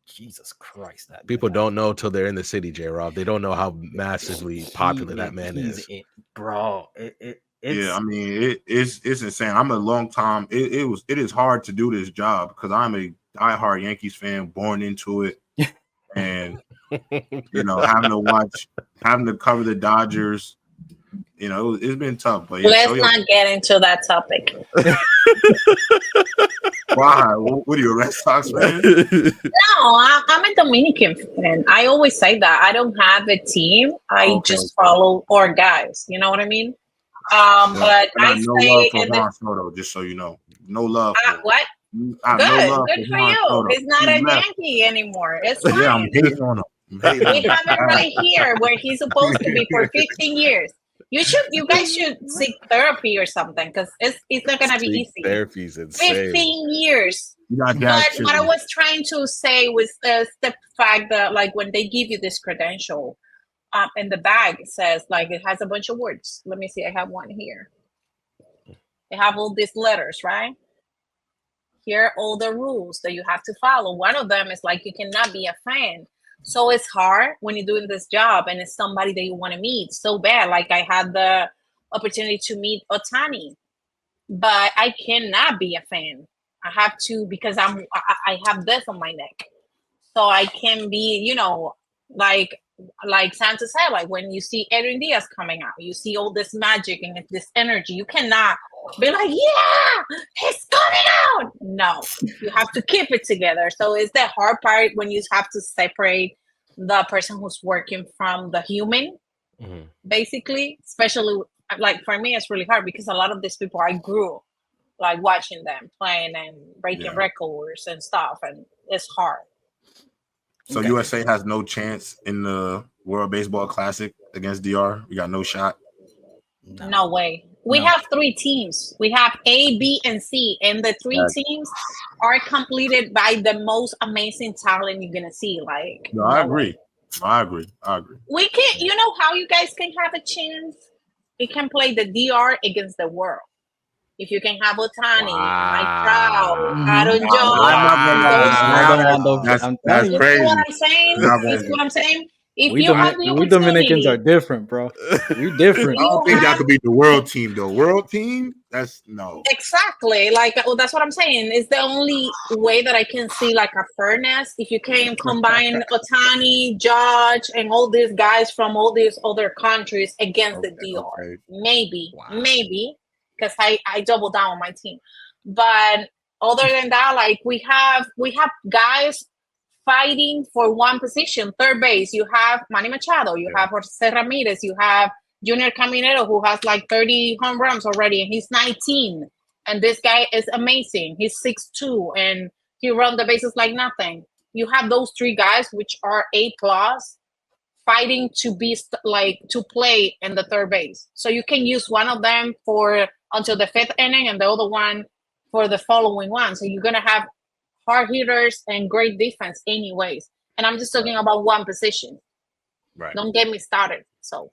Jesus Christ, People don't know till they're in the city, J Rob. They don't know how massively popular that man he's is. it, bro. Yeah, It's I mean it's insane. I'm a long time. It is hard to do this job because I'm a diehard Yankees fan, born into it, and having to cover the Dodgers. It's been tough. But yeah, Let's show your not get into that topic. why. What are you, a Red Sox fan? No, I'm a Dominican fan. I always say that. I don't have a team. I Okay, just follow our guys. You know what I mean? yeah. But I I got no love say, for Juan Soto, just so you know. No love for. what? I have no Good. love Good for for Juan you. Soto. He's not He a left. Yankee anymore. It's Yeah, I'm fine. hating on him. We have it right here where he's supposed to be for 15 years. You guys should seek therapy or something, because it's not gonna be Seek easy. therapy's insane. 15 years. You got But Jack what I Chitty. was trying to say was the fact that, like, when they give you this credential, in the bag, it says, like, it has a bunch of words. Let me see. I have one here. They have all these letters, right? Here are all the rules that you have to follow. One of them is, like, you cannot be a fan. So it's hard when you're doing this job and it's somebody that you want to meet so bad. Like, I had the opportunity to meet Otani, but I cannot be a fan. I have to, because I have this on my neck, so I can be, like Santa said, like, when you see Aaron Diaz coming out, you see all this magic and this energy. You cannot be like, yeah, he's coming out. No, you have to keep it together. So it's the hard part when you have to separate the person who's working from the human, Mhm. basically. Especially, like, for me, it's really hard because a lot of these people I grew like watching them playing and breaking Yeah. records and stuff, and it's hard. So Okay. USA has no chance in the World Baseball Classic against DR. We got no shot. No way. We No. have 3 teams. We have A, B, and C, and the three Right. teams are completed by the most amazing talent you're gonna see. Like, No, I no way. agree. I agree. We can. You know how you guys can have a chance? We can play the DR against the world. If you can have Otani, Mike Trout, Mhm. Aaron Wow. Judge, I'm not gonna lie. those I Now don't players. want those. I'm that's telling You you, see what crazy. I'm saying? Not You gonna see be. what I'm saying? If you have the we Dominicans are opportunity, different, bro. We if different. I don't you think y'all have could beat the world team though. World team? That's no. exactly, like, well, that's what I'm saying. It's the only way that I can see, like, a fairness. If you can combine Otani, Judge, and all these guys from all these other countries against the DR, Okay. maybe, Wow. maybe, because I double down on my team. But other than that, like, we have guys fighting for one position, third base. You have Manny Machado, you Yeah. have Jose Ramirez, you have Junior Caminero, who has like 30 home runs already, and he's 19. And this guy is amazing. He's 6'2", and he runs the bases like nothing. You have those 3 guys, which are A plus, fighting to be like to play in the third base. So you can use one of them for until the 5th inning, and the other one for the following one. So you're gonna have hard hitters and great defense, anyways. And I'm just talking about one position. Right. Don't get me started. So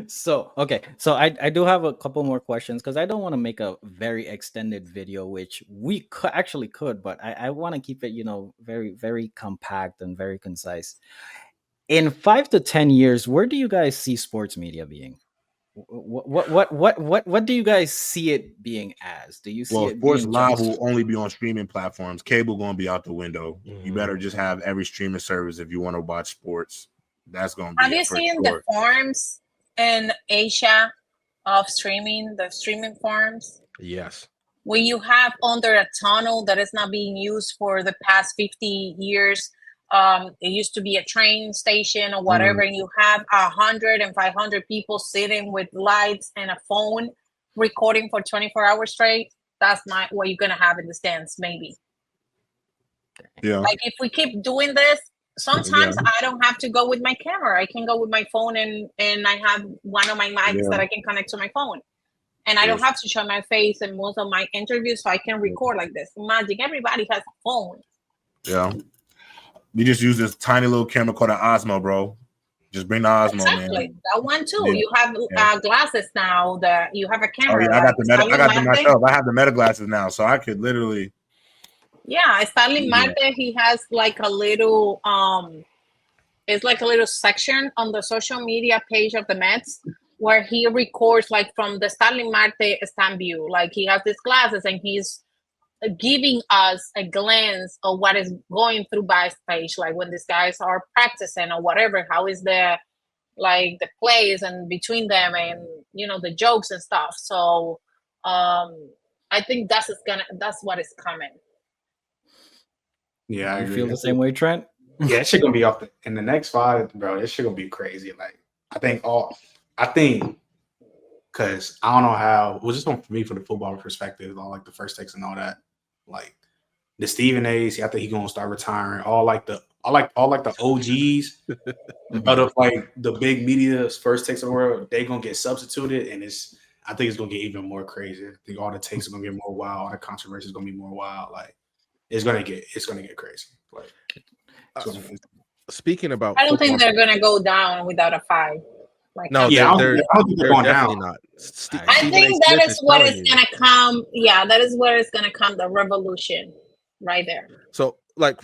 So okay, so I do have a couple more questions, because I don't want to make a very extended video, which we actually could, but I want to keep it, very, very compact and very concise. In 5 to 10 years, where do you guys see sports media being? What do you guys see it being as? Do you see Well, it sports being live just? will only be on streaming platforms. Cable gonna be out the window. You better just have every streaming service if you want to watch sports. That's gonna have be you it for seen the sure. farms in Asia? of streaming, the streaming farms, Yes. when you have under a tunnel that is not being used for the past 50 years. It used to be a train station or Mm, whatever, and you have 100 and 500 people sitting with lights and a phone recording for 24 hours straight. That's not what you're gonna have in the stands, maybe. Yeah. Like if we keep doing this, Yeah. sometimes I don't have to go with my camera. I can go with my phone, and I have one of my mics Yeah. that I can connect to my phone. And I don't Yes. have to show my face in most of my interviews, so I can record like this. Imagine everybody has a phone. Yeah. You just use this tiny little camera called an Osmo, bro. Just bring the Osmo, man. Exactly. That one too. Yeah. You have Yeah. Glasses now that you have a Oh camera yeah, I got like the meta. I Stanley got them Marte. myself. I have the meta glasses now, so I could literally. Yeah, Stanley Yeah. Marte, he has like a little it's like a little section on the social media page of the Mets where he records like from the Stanley Marte stand view. Like he has these glasses and he's giving us a glance of what is going through backstage, like when these guys are practicing or whatever. How is the like the plays and between them, and the jokes and stuff. So I think that's what is coming. yeah, I You agree. feel the same way, Trent? Yeah, that shit gonna be off in the next five, bro. This shit gonna be crazy. Like, I think, because I don't know how. Well, just from me from the football perspective, all like the first takes and all that. Like the Stephen A's, I think he gonna start retiring. All like the OGs out Mhm. of like the big media's first takes of the world, they gonna get substituted, and I think it's gonna get even more crazy. I think all the takes are gonna get more wild. All the controversy is gonna be more wild. Like it's gonna get crazy. Like it's Uh, gonna, Speaking about I don't think football, they're gonna go down without a fight, like no, yeah, after I they're don't, this. they're I don't think they're they're going down. definitely not. I I agree. Stephen A. think that Smith is is what telling is you. gonna come. Yeah, that is where it's gonna come. The revolution, right there. So, like,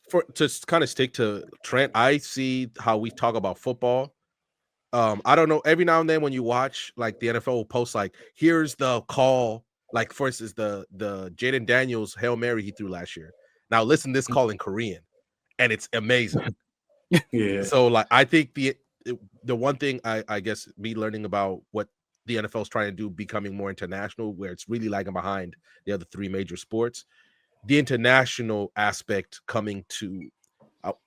for to kind of stick to Trent, I see how we talk about football. I don't know. Every now and then, when you watch, like, the NFL will post, like, here's the call. Like, for instance, the Jaden Daniels Hail Mary he threw last year. Now, listen, this call in Korean, and it's amazing. Yeah, So, like, I think the one thing I guess me learning about what the NFL is trying to do, becoming more international, where it's really lagging behind the other three major sports, the international aspect coming to.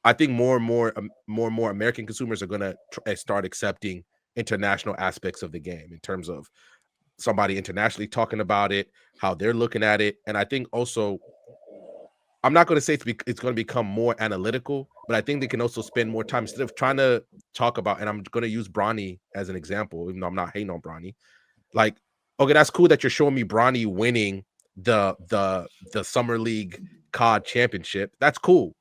I think more and more American consumers are gonna start accepting international aspects of the game in terms of somebody internationally talking about it, how they're looking at it, and I think also I'm not going to say it's going to become more analytical, but I think they can also spend more time instead of trying to talk about. And I'm going to use Bronny as an example, even though I'm not hating on Bronny. Like, okay, that's cool that you're showing me Bronny winning the summer league COD championship. That's cool,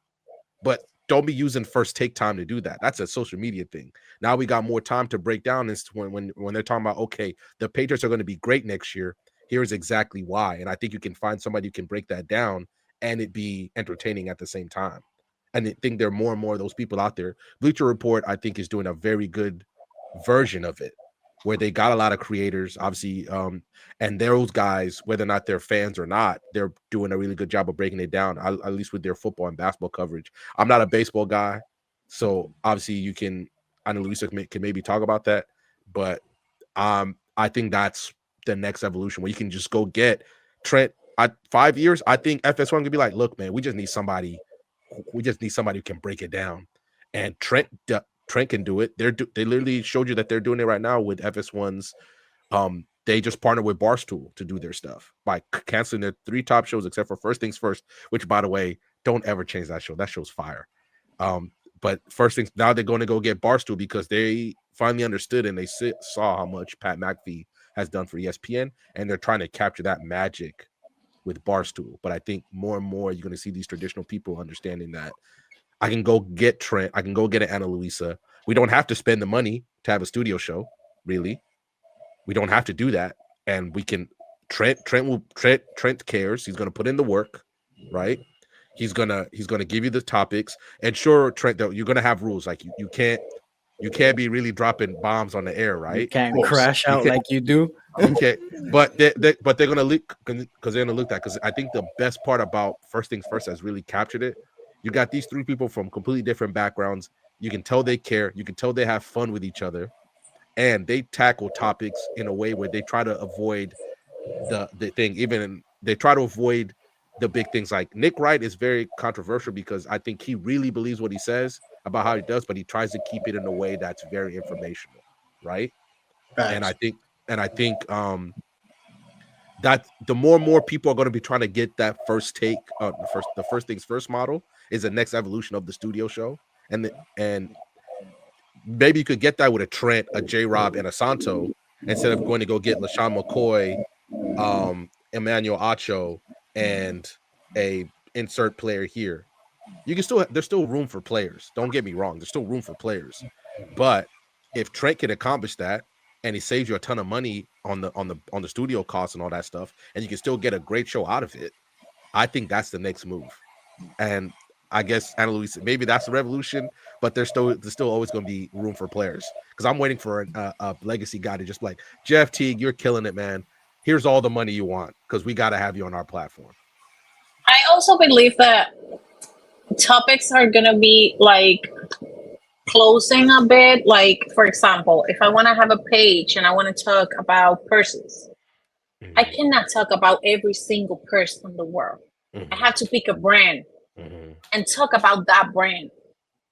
but don't be using first take time to do that. That's a social media thing. Now we got more time to break down this when they're talking about, okay, the Patriots are going to be great next year. Here's exactly why. And I think you can find somebody who can break that down and it be entertaining at the same time. And I think there are more and more of those people out there. Bleacher Report, I think, is doing a very good version of it, where they got a lot of creators, obviously, and those guys, whether or not they're fans or not, they're doing a really good job of breaking it down, at least with their football and basketball coverage. I'm not a baseball guy, so obviously you can, I know Luisa can maybe talk about that, but I think that's the next evolution where you can just go get Trent. 5 years, I think FS1 could be like, look, man, we just need somebody who can break it down, and Trent can do it. They literally showed you that they're doing it right now with FS1's. They just partnered with Barstool to do their stuff by canceling their 3 top shows except for First Things First, which, by the way, don't ever change that show. That show's fire. Um, but first things now, they're going to go get Barstool because they finally understood and they saw how much Pat McAfee has done for ESPN, and they're trying to capture that magic with Barstool. But I think more and more you're going to see these traditional people understanding that I can go get Trent, I can go get an Ana Luisa. We don't have to spend the money to have a studio show, really. We don't have to do that, and we can. Trent cares. He's going to put in the work, right? He's gonna give you the topics, and sure, Trent, though, you're gonna have rules like you can't be really dropping bombs on the air, You right? of can't course. crash You out can't like you do. you can't, but they're gonna look because they're gonna look that because I think the best part about First Things First has really captured it. You got these 3 people from completely different backgrounds. You can tell they care. You can tell they have fun with each other, and they tackle topics in a way where they try to avoid the thing. Even they try to avoid the big things. Like Nick Wright is very controversial because I think he really believes what he says about how he does, but he tries to keep it in a way that's very informational, right? And I Facts. think and I think that the more and more people are going to be trying to get that first take, the first things first model is the next evolution of the studio show, and maybe you could get that with a Trent, a J Rob, and a Santo instead of going to go get LaShawn McCoy, Emmanuel Acho, and a insert player here. You can still there's still room for players. Don't get me wrong, there's still room for players, but if Trent can accomplish that and he saves you a ton of money on the studio costs and all that stuff, and you can still get a great show out of it, I think that's the next move. And I guess Ana Luisa, maybe that's the revolution, but there's still always going to be room for players because I'm waiting for a legacy guy to just be like, Jeff Teague, you're killing it, man. Here's all the money you want because we got to have you on our platform. I also believe that topics are gonna be like closing a bit. Like, for example, if I want to have a page and I want to talk about purses, I Mm-hmm. cannot talk about every single purse in the world. I Mm-hmm. have to pick a brand Mm-hmm. and talk about that brand,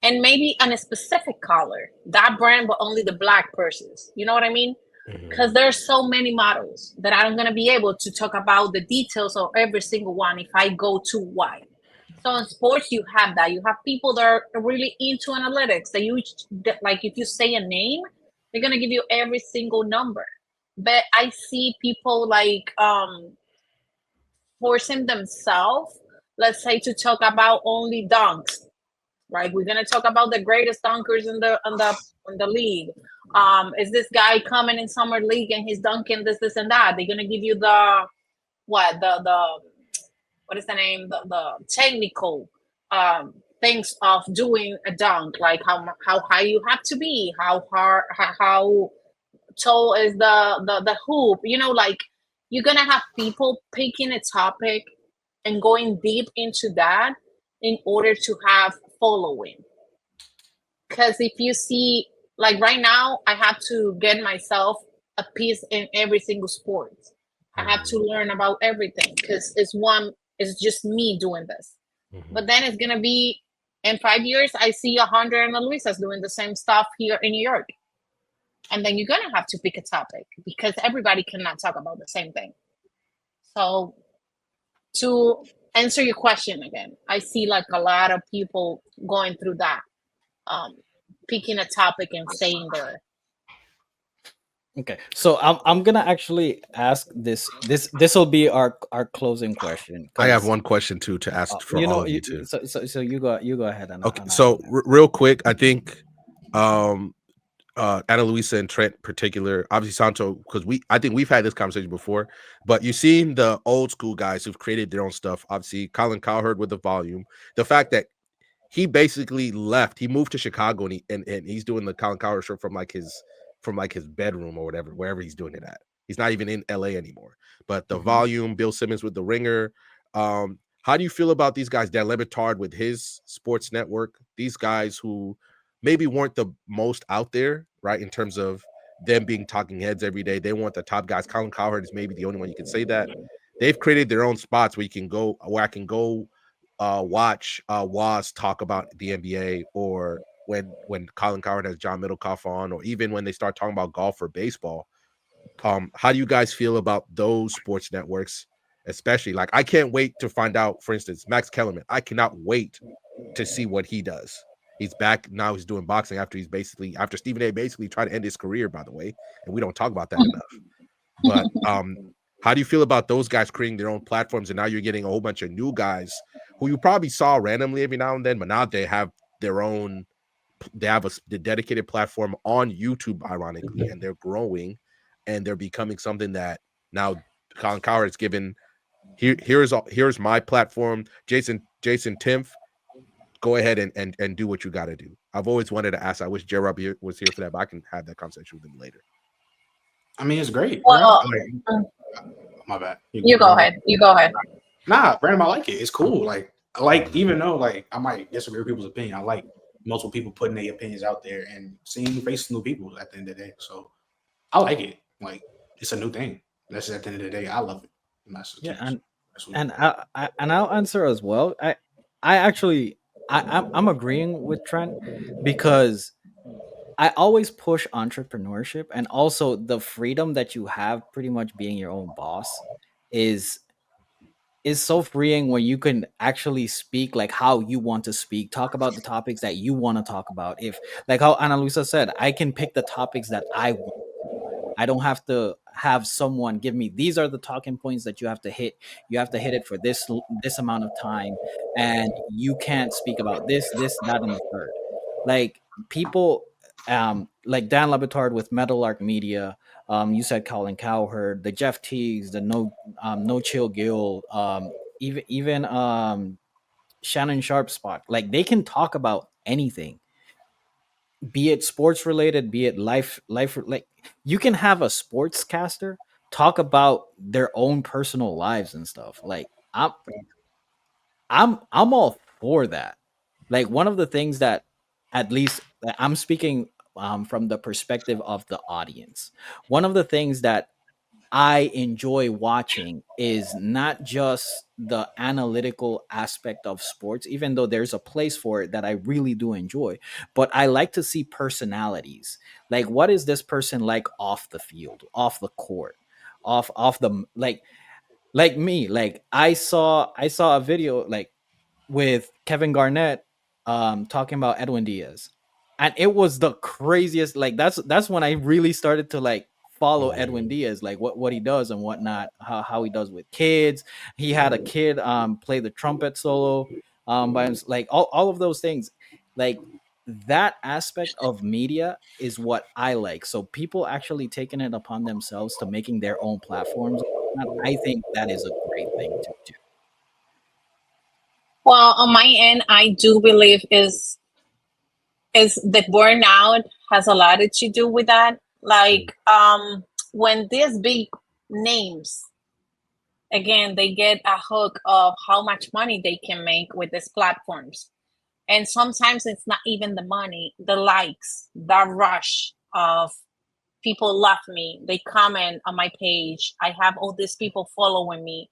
and maybe on a specific color, that brand, but only the black purses. You know what I mean? Mm-hmm. Because there's so many models that I'm gonna be able to talk about the details of every single one if I go too wide. So in sports, you have that. You have people that are really into analytics. That like if you say a name, they're gonna give you every single number. But I see people like forcing themselves, let's say, to talk about only dunks. Right, we're gonna talk about the greatest dunkers in the league. Is this guy coming in summer league and he's dunking this and that? They're gonna give you the what the what is the name, the technical things of doing a dunk, like how high you have to be, how hard, how tall is the hoop. Like you're gonna have people picking a topic and going deep into that in order to have following. Because if you see, like right now, I have to get myself a piece in every single sport. I have to Mm-hmm. learn about everything because it's just me doing this. Mm-hmm. But then it's gonna be in 5 years, I see 100 Ana Luisas doing the same stuff here in New York. And then you're gonna have to pick a topic because everybody cannot talk about the same thing. So to answer your question again, I see like a lot of people going through that, um, picking a topic and staying there. Okay, so I'm gonna actually ask this will be our closing question I have because one question too to ask for all of you too. so you go ahead and Okay, I'll so real quick, I think um Ana Luisa and Trent in particular, obviously Santo, because I think we've had this conversation before, but you've seen the old school guys who've created their own stuff. Obviously, Colin Cowherd with the volume, the fact that he basically left, he moved to Chicago and he's doing the Colin Cowherd show from like his bedroom or whatever, wherever he's doing it at. He's not even in LA anymore. But the Mhm. volume, Bill Simmons with the Ringer. How do you feel about these guys? Dan Levitard with his sports network, these guys who maybe weren't the most out there, right? In terms of them being talking heads every day. They weren't the top guys. Colin Cowherd is maybe the only one you can say that. They've created their own spots where you can go, where I can go watch Waz talk about the NBA, or when Colin Cowherd has John Middlecoff on, or even when they start talking about golf or baseball. How do you guys feel about those sports networks? Especially, like, I can't wait to find out, for instance, Max Kellerman. I cannot wait to see what he does. He's back now. He's doing boxing after Stephen A. basically tried to end his career, by the way, and we don't talk about that enough. But how do you feel about those guys creating their own platforms, and now you're getting a whole bunch of new guys who you probably saw randomly every now and then, but now they have their own. They have the dedicated platform on YouTube, ironically, and they're growing, and they're becoming something that now Colin Cowherd is given. Here's my platform, Jason Timpf. Go ahead and do what you got to do. I've always wanted to ask. I wish J-Rob was here for that, but I can have that conversation with him later. I mean, it's great, bro. Well, Like, my bad. you go ahead. You go ahead. Nah, random. I like it. It's cool. Like, even though like I might disagree with people's opinion, I like multiple people putting their opinions out there and seeing faces new people at the end of the day. So I like it. Like it's a new thing. That's at the end of the day, I love it. And that's the Yeah, case. That's what, and I'll answer as well. I actually I'm agreeing with Trent because I always push entrepreneurship, and also the freedom that you have pretty much being your own boss is is so freeing when you can actually speak like how you want to speak, talk about the topics that you want to talk about. If like how Ana Luisa said, I can pick the topics that I want. I don't have to have someone give me these are the talking points that you have to hit. You have to hit it for this amount of time, and you can't speak about this, that, and the third. Like people, like Dan Lebitard with Metal Arc Media. You said Colin Cowherd, the Jeff Teagues, the No Chill Guild, even Shannon Sharp spot. Like they can talk about anything, be it sports related, be it life. Like you can have a sportscaster talk about their own personal lives and stuff. Like I'm all for that. Like one of the things that, at least I'm speaking from the perspective of the audience. One of the things that I enjoy watching is not just the analytical aspect of sports, even though there's a place for it that I really do enjoy. But I like to see personalities. Like, what is this person like off the field, off the court, off the like me? Like I saw a video like with Kevin Garnett talking about Edwin Diaz. And it was the craziest. Like that's when I really started to like follow Edwin Mhm. Diaz, like what he does and whatnot, how he does with kids. He had a kid play the trumpet solo like all of those things. Like that aspect of media is what I like. So people actually taking it upon themselves to making their own platforms. I think that is a great thing to do. Well, on my end, I do believe is the burnout has a lot to do with that. Like when these big names again they get a hook of how much money they can make with these platforms, and sometimes it's not even the money, the likes, the rush of people love me, they comment on my page, I have all these people following me.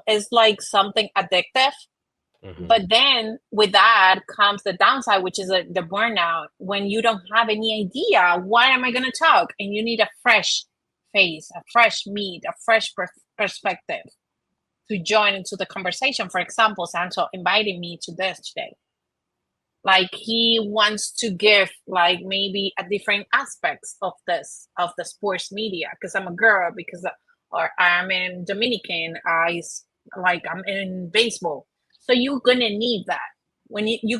It's like something addictive. Mhm. But then with that comes the downside, which is the burnout, when you don't have any idea what am I going to talk, and you need a fresh face, a fresh meat, a fresh perspective to join into the conversation. For example, Santo invited me to this today. Like he wants to give like maybe a different aspects of the sports media, because I'm a girl, because or I'm in Dominican, like I'm in baseball. So you're gonna need that when you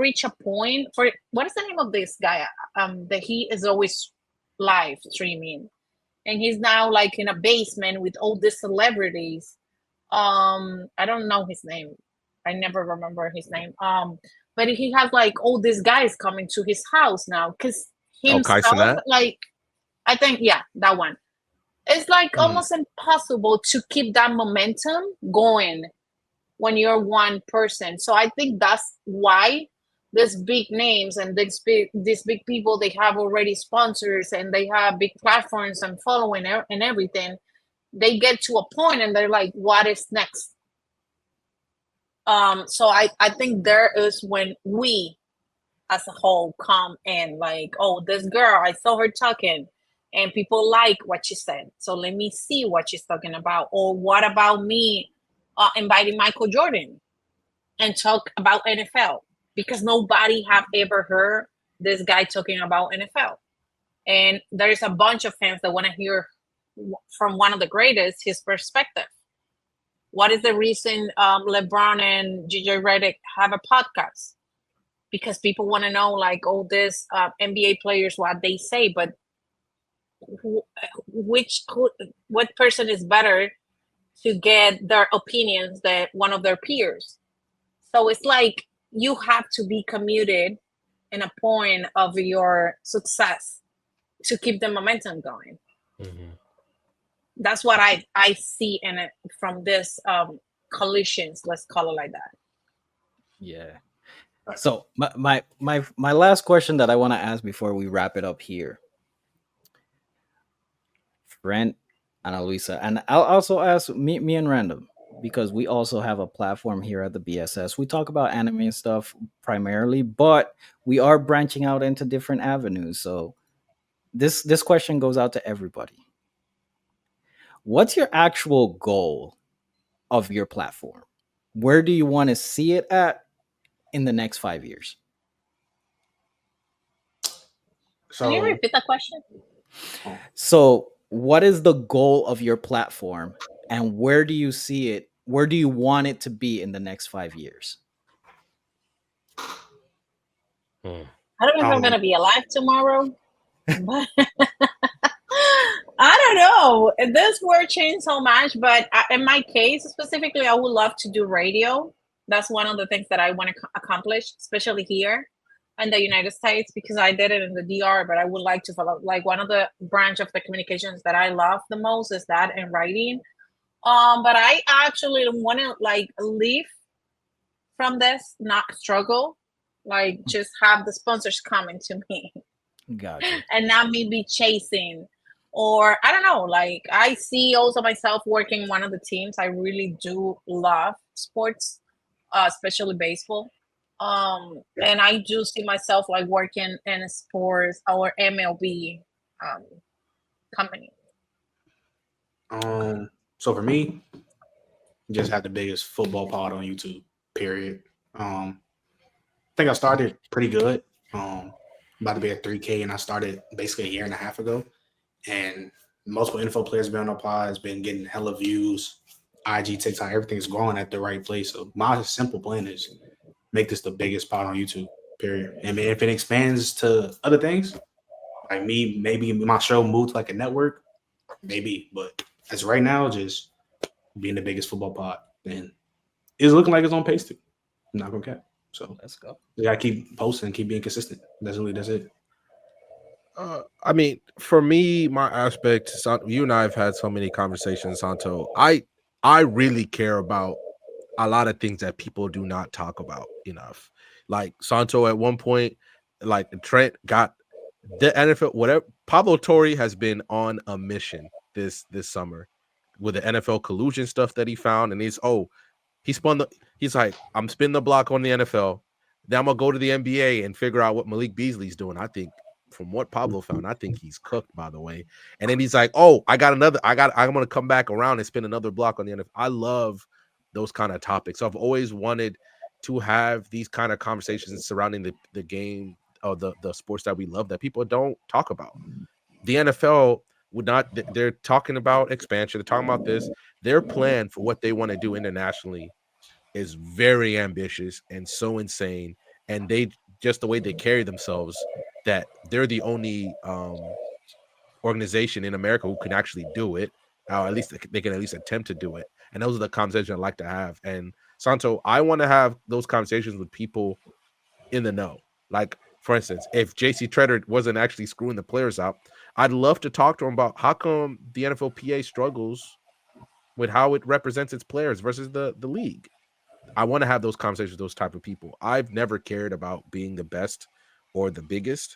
reach a point. For what is the name of this guy that he is always live streaming, and he's now like in a basement with all these celebrities. I don't know his name. I never remember his name. But he has like all these guys coming to his house now, because Oh, Kai himself, Cenat? like, I think, yeah, that one. It's like Mm. almost impossible to keep that momentum going when you're one person. So I think that's why these big names and these big people, they have already sponsors and they have big platforms and following and everything. They get to a point and they're like, what is next? So I think there is when we as a whole come in, like, oh, this girl, I saw her talking and people like what she said, so let me see what she's talking about. Or what about me inviting Michael Jordan and talk about NFL, because nobody have ever heard this guy talking about NFL, and there's a bunch of fans that want to hear from one of the greatest his perspective. What is the reason LeBron and JJ Redick have a podcast? Because people want to know, like, all this NBA players, what they say, but who, what person is better to get their opinions than one of their peers? So it's like you have to be committed in a point of your success to keep the momentum going. Mhm. That's what I see in it from this collisions. Let's call it like that. Yeah. So my last question that I want to ask before we wrap it up here, Brent, Ana Luisa, and I'll also ask me and Random, because we also have a platform here at the BSS. We talk about anime and stuff primarily, but we are branching out into different avenues. So this question goes out to everybody. What's your actual goal of your platform? Where do you want to see it at in the next 5 years? Can you So, repeat the question? oh, So, what is the goal of your platform, and where do you see it? Where do you want it to be in the next 5 years? Hmm. I don't know if I'm um, gonna be alive tomorrow, but I don't know. This word changed so much, but in my case specifically, I would love to do radio. That's one of the things that I want to accomplish, especially here in the United States, because I did it in the DR. But I would like to follow, like, one of the branch of the communications that I love the most is that and writing. But I actually want to like live from this, not struggle. Like, just have the sponsors coming to me Gotcha. and not me be chasing, or I don't know, like I see also myself working in one of the teams. I really do love sports, especially baseball. And I do see myself like working in a sports or MLB um company. so for me, just had the biggest football pod on YouTube. Period. I think I started pretty good. About to be at 3K, and I started basically a year and a half ago. And multiple info players been on the pod, has been getting hella views. IG, TikTok, everything's growing at the right place. So my simple plan is make this the biggest pod on YouTube. Period. And if it expands to other things, like me, maybe my show moved to like a network, maybe. But as right now, just being the biggest football pod, and it's looking like it's on pace to. I'm not gonna cap. So Let's go. we gotta keep posting, keep being consistent. That's it. I mean, for me, my aspect, you and I have had so many conversations, Santo. I really care about a lot of things that people do not talk about enough. Like Santo at one point, like Trent got the NFL, whatever. Pablo Torre has been on a mission this summer with the NFL collusion stuff that he found, and he spun the. He's like, I'm spinning the block on the NFL. Then I'm gonna go to the NBA and figure out what Malik Beasley's doing. I think from what Pablo found, I think he's cooked. By the way, and then he's like, oh, I got another. I'm gonna come back around and spin another block on the NFL. I love those kind of topics. So I've always wanted to have these kind of conversations surrounding the game of the sports that we love that people don't talk about. The NFL would not. They're talking about expansion. They're talking about this. Their plan for what they want to do internationally is very ambitious and so insane, and they just the way they carry themselves, that they're the only organization in America who can actually do it, or at least they can at least attempt to do it. And those are the conversations I like to have. And Santo, I want to have those conversations with people in the know. Like, for instance, if JC Treader wasn't actually screwing the players out, I'd love to talk to him about how come the NFLPA struggles with how it represents its players versus the league. I want to have those conversations with those type of people. I've never cared about being the best or the biggest.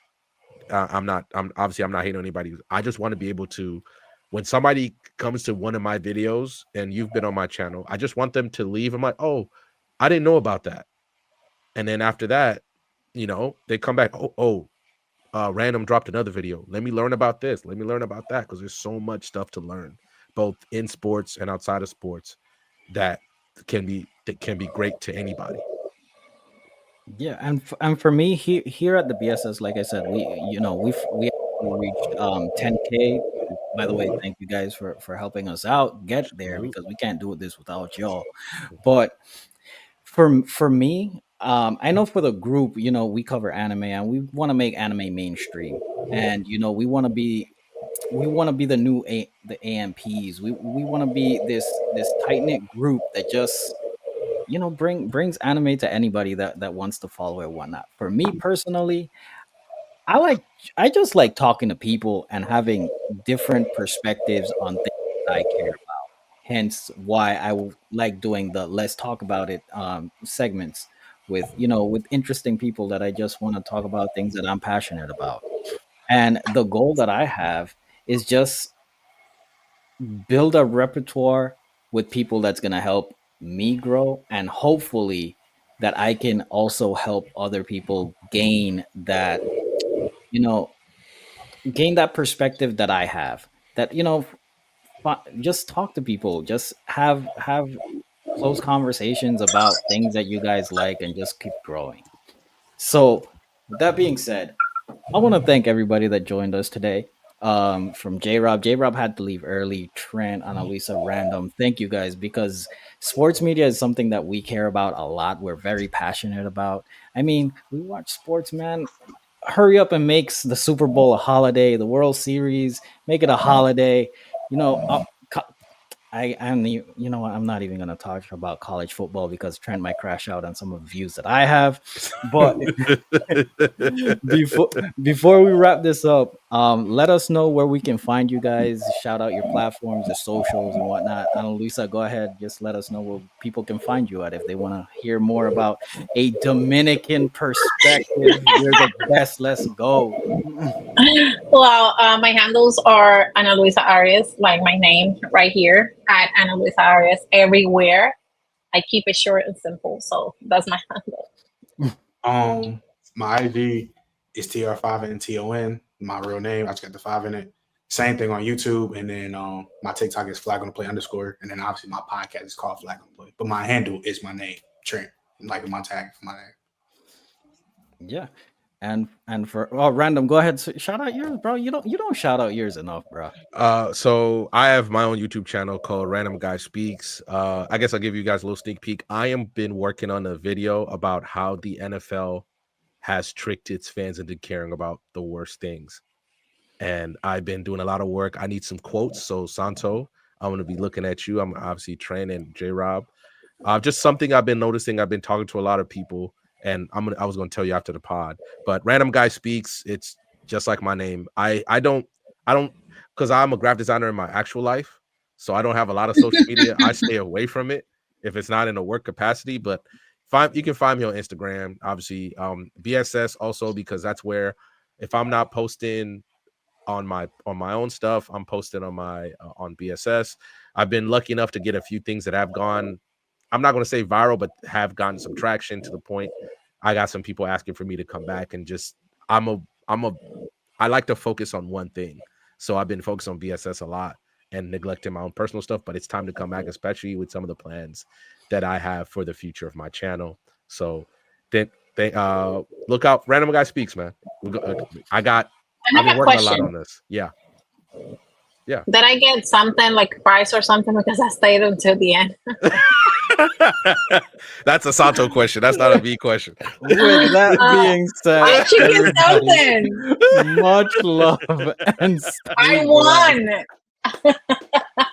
I'm not. I'm obviously I'm not hating on anybody. I just want to be able to, when somebody comes to one of my videos and you've been on my channel, I just want them to leave. I'm like, oh, I didn't know about that. And then after that, they come back. Random dropped another video. Let me learn about this. Let me learn about that, because there's so much stuff to learn, both in sports and outside of sports, that can be great to anybody. Yeah, and for me here at the BSS, like I said, we actually reached 10K. By the way, thank you guys for helping us out get there, Salute. because we can't do this without y'all. But for me, I know for the group, we cover anime and we want to make anime mainstream, and we want to be the the AMPs. We want to be this tight knit group that just brings anime to anybody that wants to follow it or whatnot. For me personally, I like I just like talking to people and having different perspectives on things that I care about. Hence why like doing the let's talk about it segments. with with interesting people that I just want to talk about things that I'm passionate about. And the goal that I have is just build a repertoire with people that's going to help me grow, and hopefully that I can also help other people gain that, you know, gain that perspective that I have. That, just talk to people, just have close conversations about things that you guys like and just keep growing. So, with that being said, I want to thank everybody that joined us today. From J Rob. J Rob had to leave early. Trent, Annalisa, Random. Thank you guys, because sports media is something that we care about a lot. We're very passionate about. I mean, we watch sports, man. Hurry up and makes the Super Bowl a holiday, the World Series, make it a holiday. You know, I'm what, I'm not even gonna talk about college football because Trent might crash out on some of the views that I have. But before before we wrap this up, let us know where we can find you guys. Shout out your platforms, your socials, and whatnot. Annalisa, go ahead. Just let us know where people can find you at if they want to hear more about a Dominican perspective. You're the best. Let's go. Well, my handles are Ana Luisa Arias, like my name right here at Ana Luisa Arias everywhere. I keep it short and simple, so that's my handle. My ID is TR5NTON. My real name, I just got the five in it. Same thing on YouTube, and then my TikTok is flag on the play underscore, and then obviously my podcast is called Flag on the Play. But my handle is my name, Trent, like my tag for my name. Yeah. And for Random, go ahead. Shout out yours, bro. You don't shout out yours enough, bro. So I have my own YouTube channel called Random Guy Speaks. I guess I'll give you guys a little sneak peek. I am been working on a video about how the NFL has tricked its fans into caring about the worst things. And I've been doing a lot of work. I need some quotes. So Santo, I'm gonna be looking at you. I'm obviously Trent and J Rob. Just something I've been noticing. I've been talking to a lot of people, and I was gonna tell you after the pod. But Random Guy Speaks. It's just like my name. I don't because I'm a graphic designer in my actual life, so I don't have a lot of social media. I stay away from it if it's not in a work capacity. But you can find me on Instagram, obviously. B.S.S. also, because that's where if I'm not posting on my own stuff, I'm posting on my on B.S.S. I've been lucky enough to get a few things that have gone, I'm not going to say viral, but have gotten some traction to the point I got some people asking for me to come back, and just I'm a I'm a I like to focus on one thing. So I've been focused on B.S.S. a lot and neglecting my own personal stuff, but it's time to come back, especially with some of the plans that I have for the future of my channel. So then they look out. Random Guy Speaks, man. I got And I I've been have a working a lot question. on this. Yeah. Yeah. Did I get something like a prize or something because I stayed until the end? That's a Santo question. That's not a V question. With that being said, I should get everybody, something. much love and stay I blessed. won.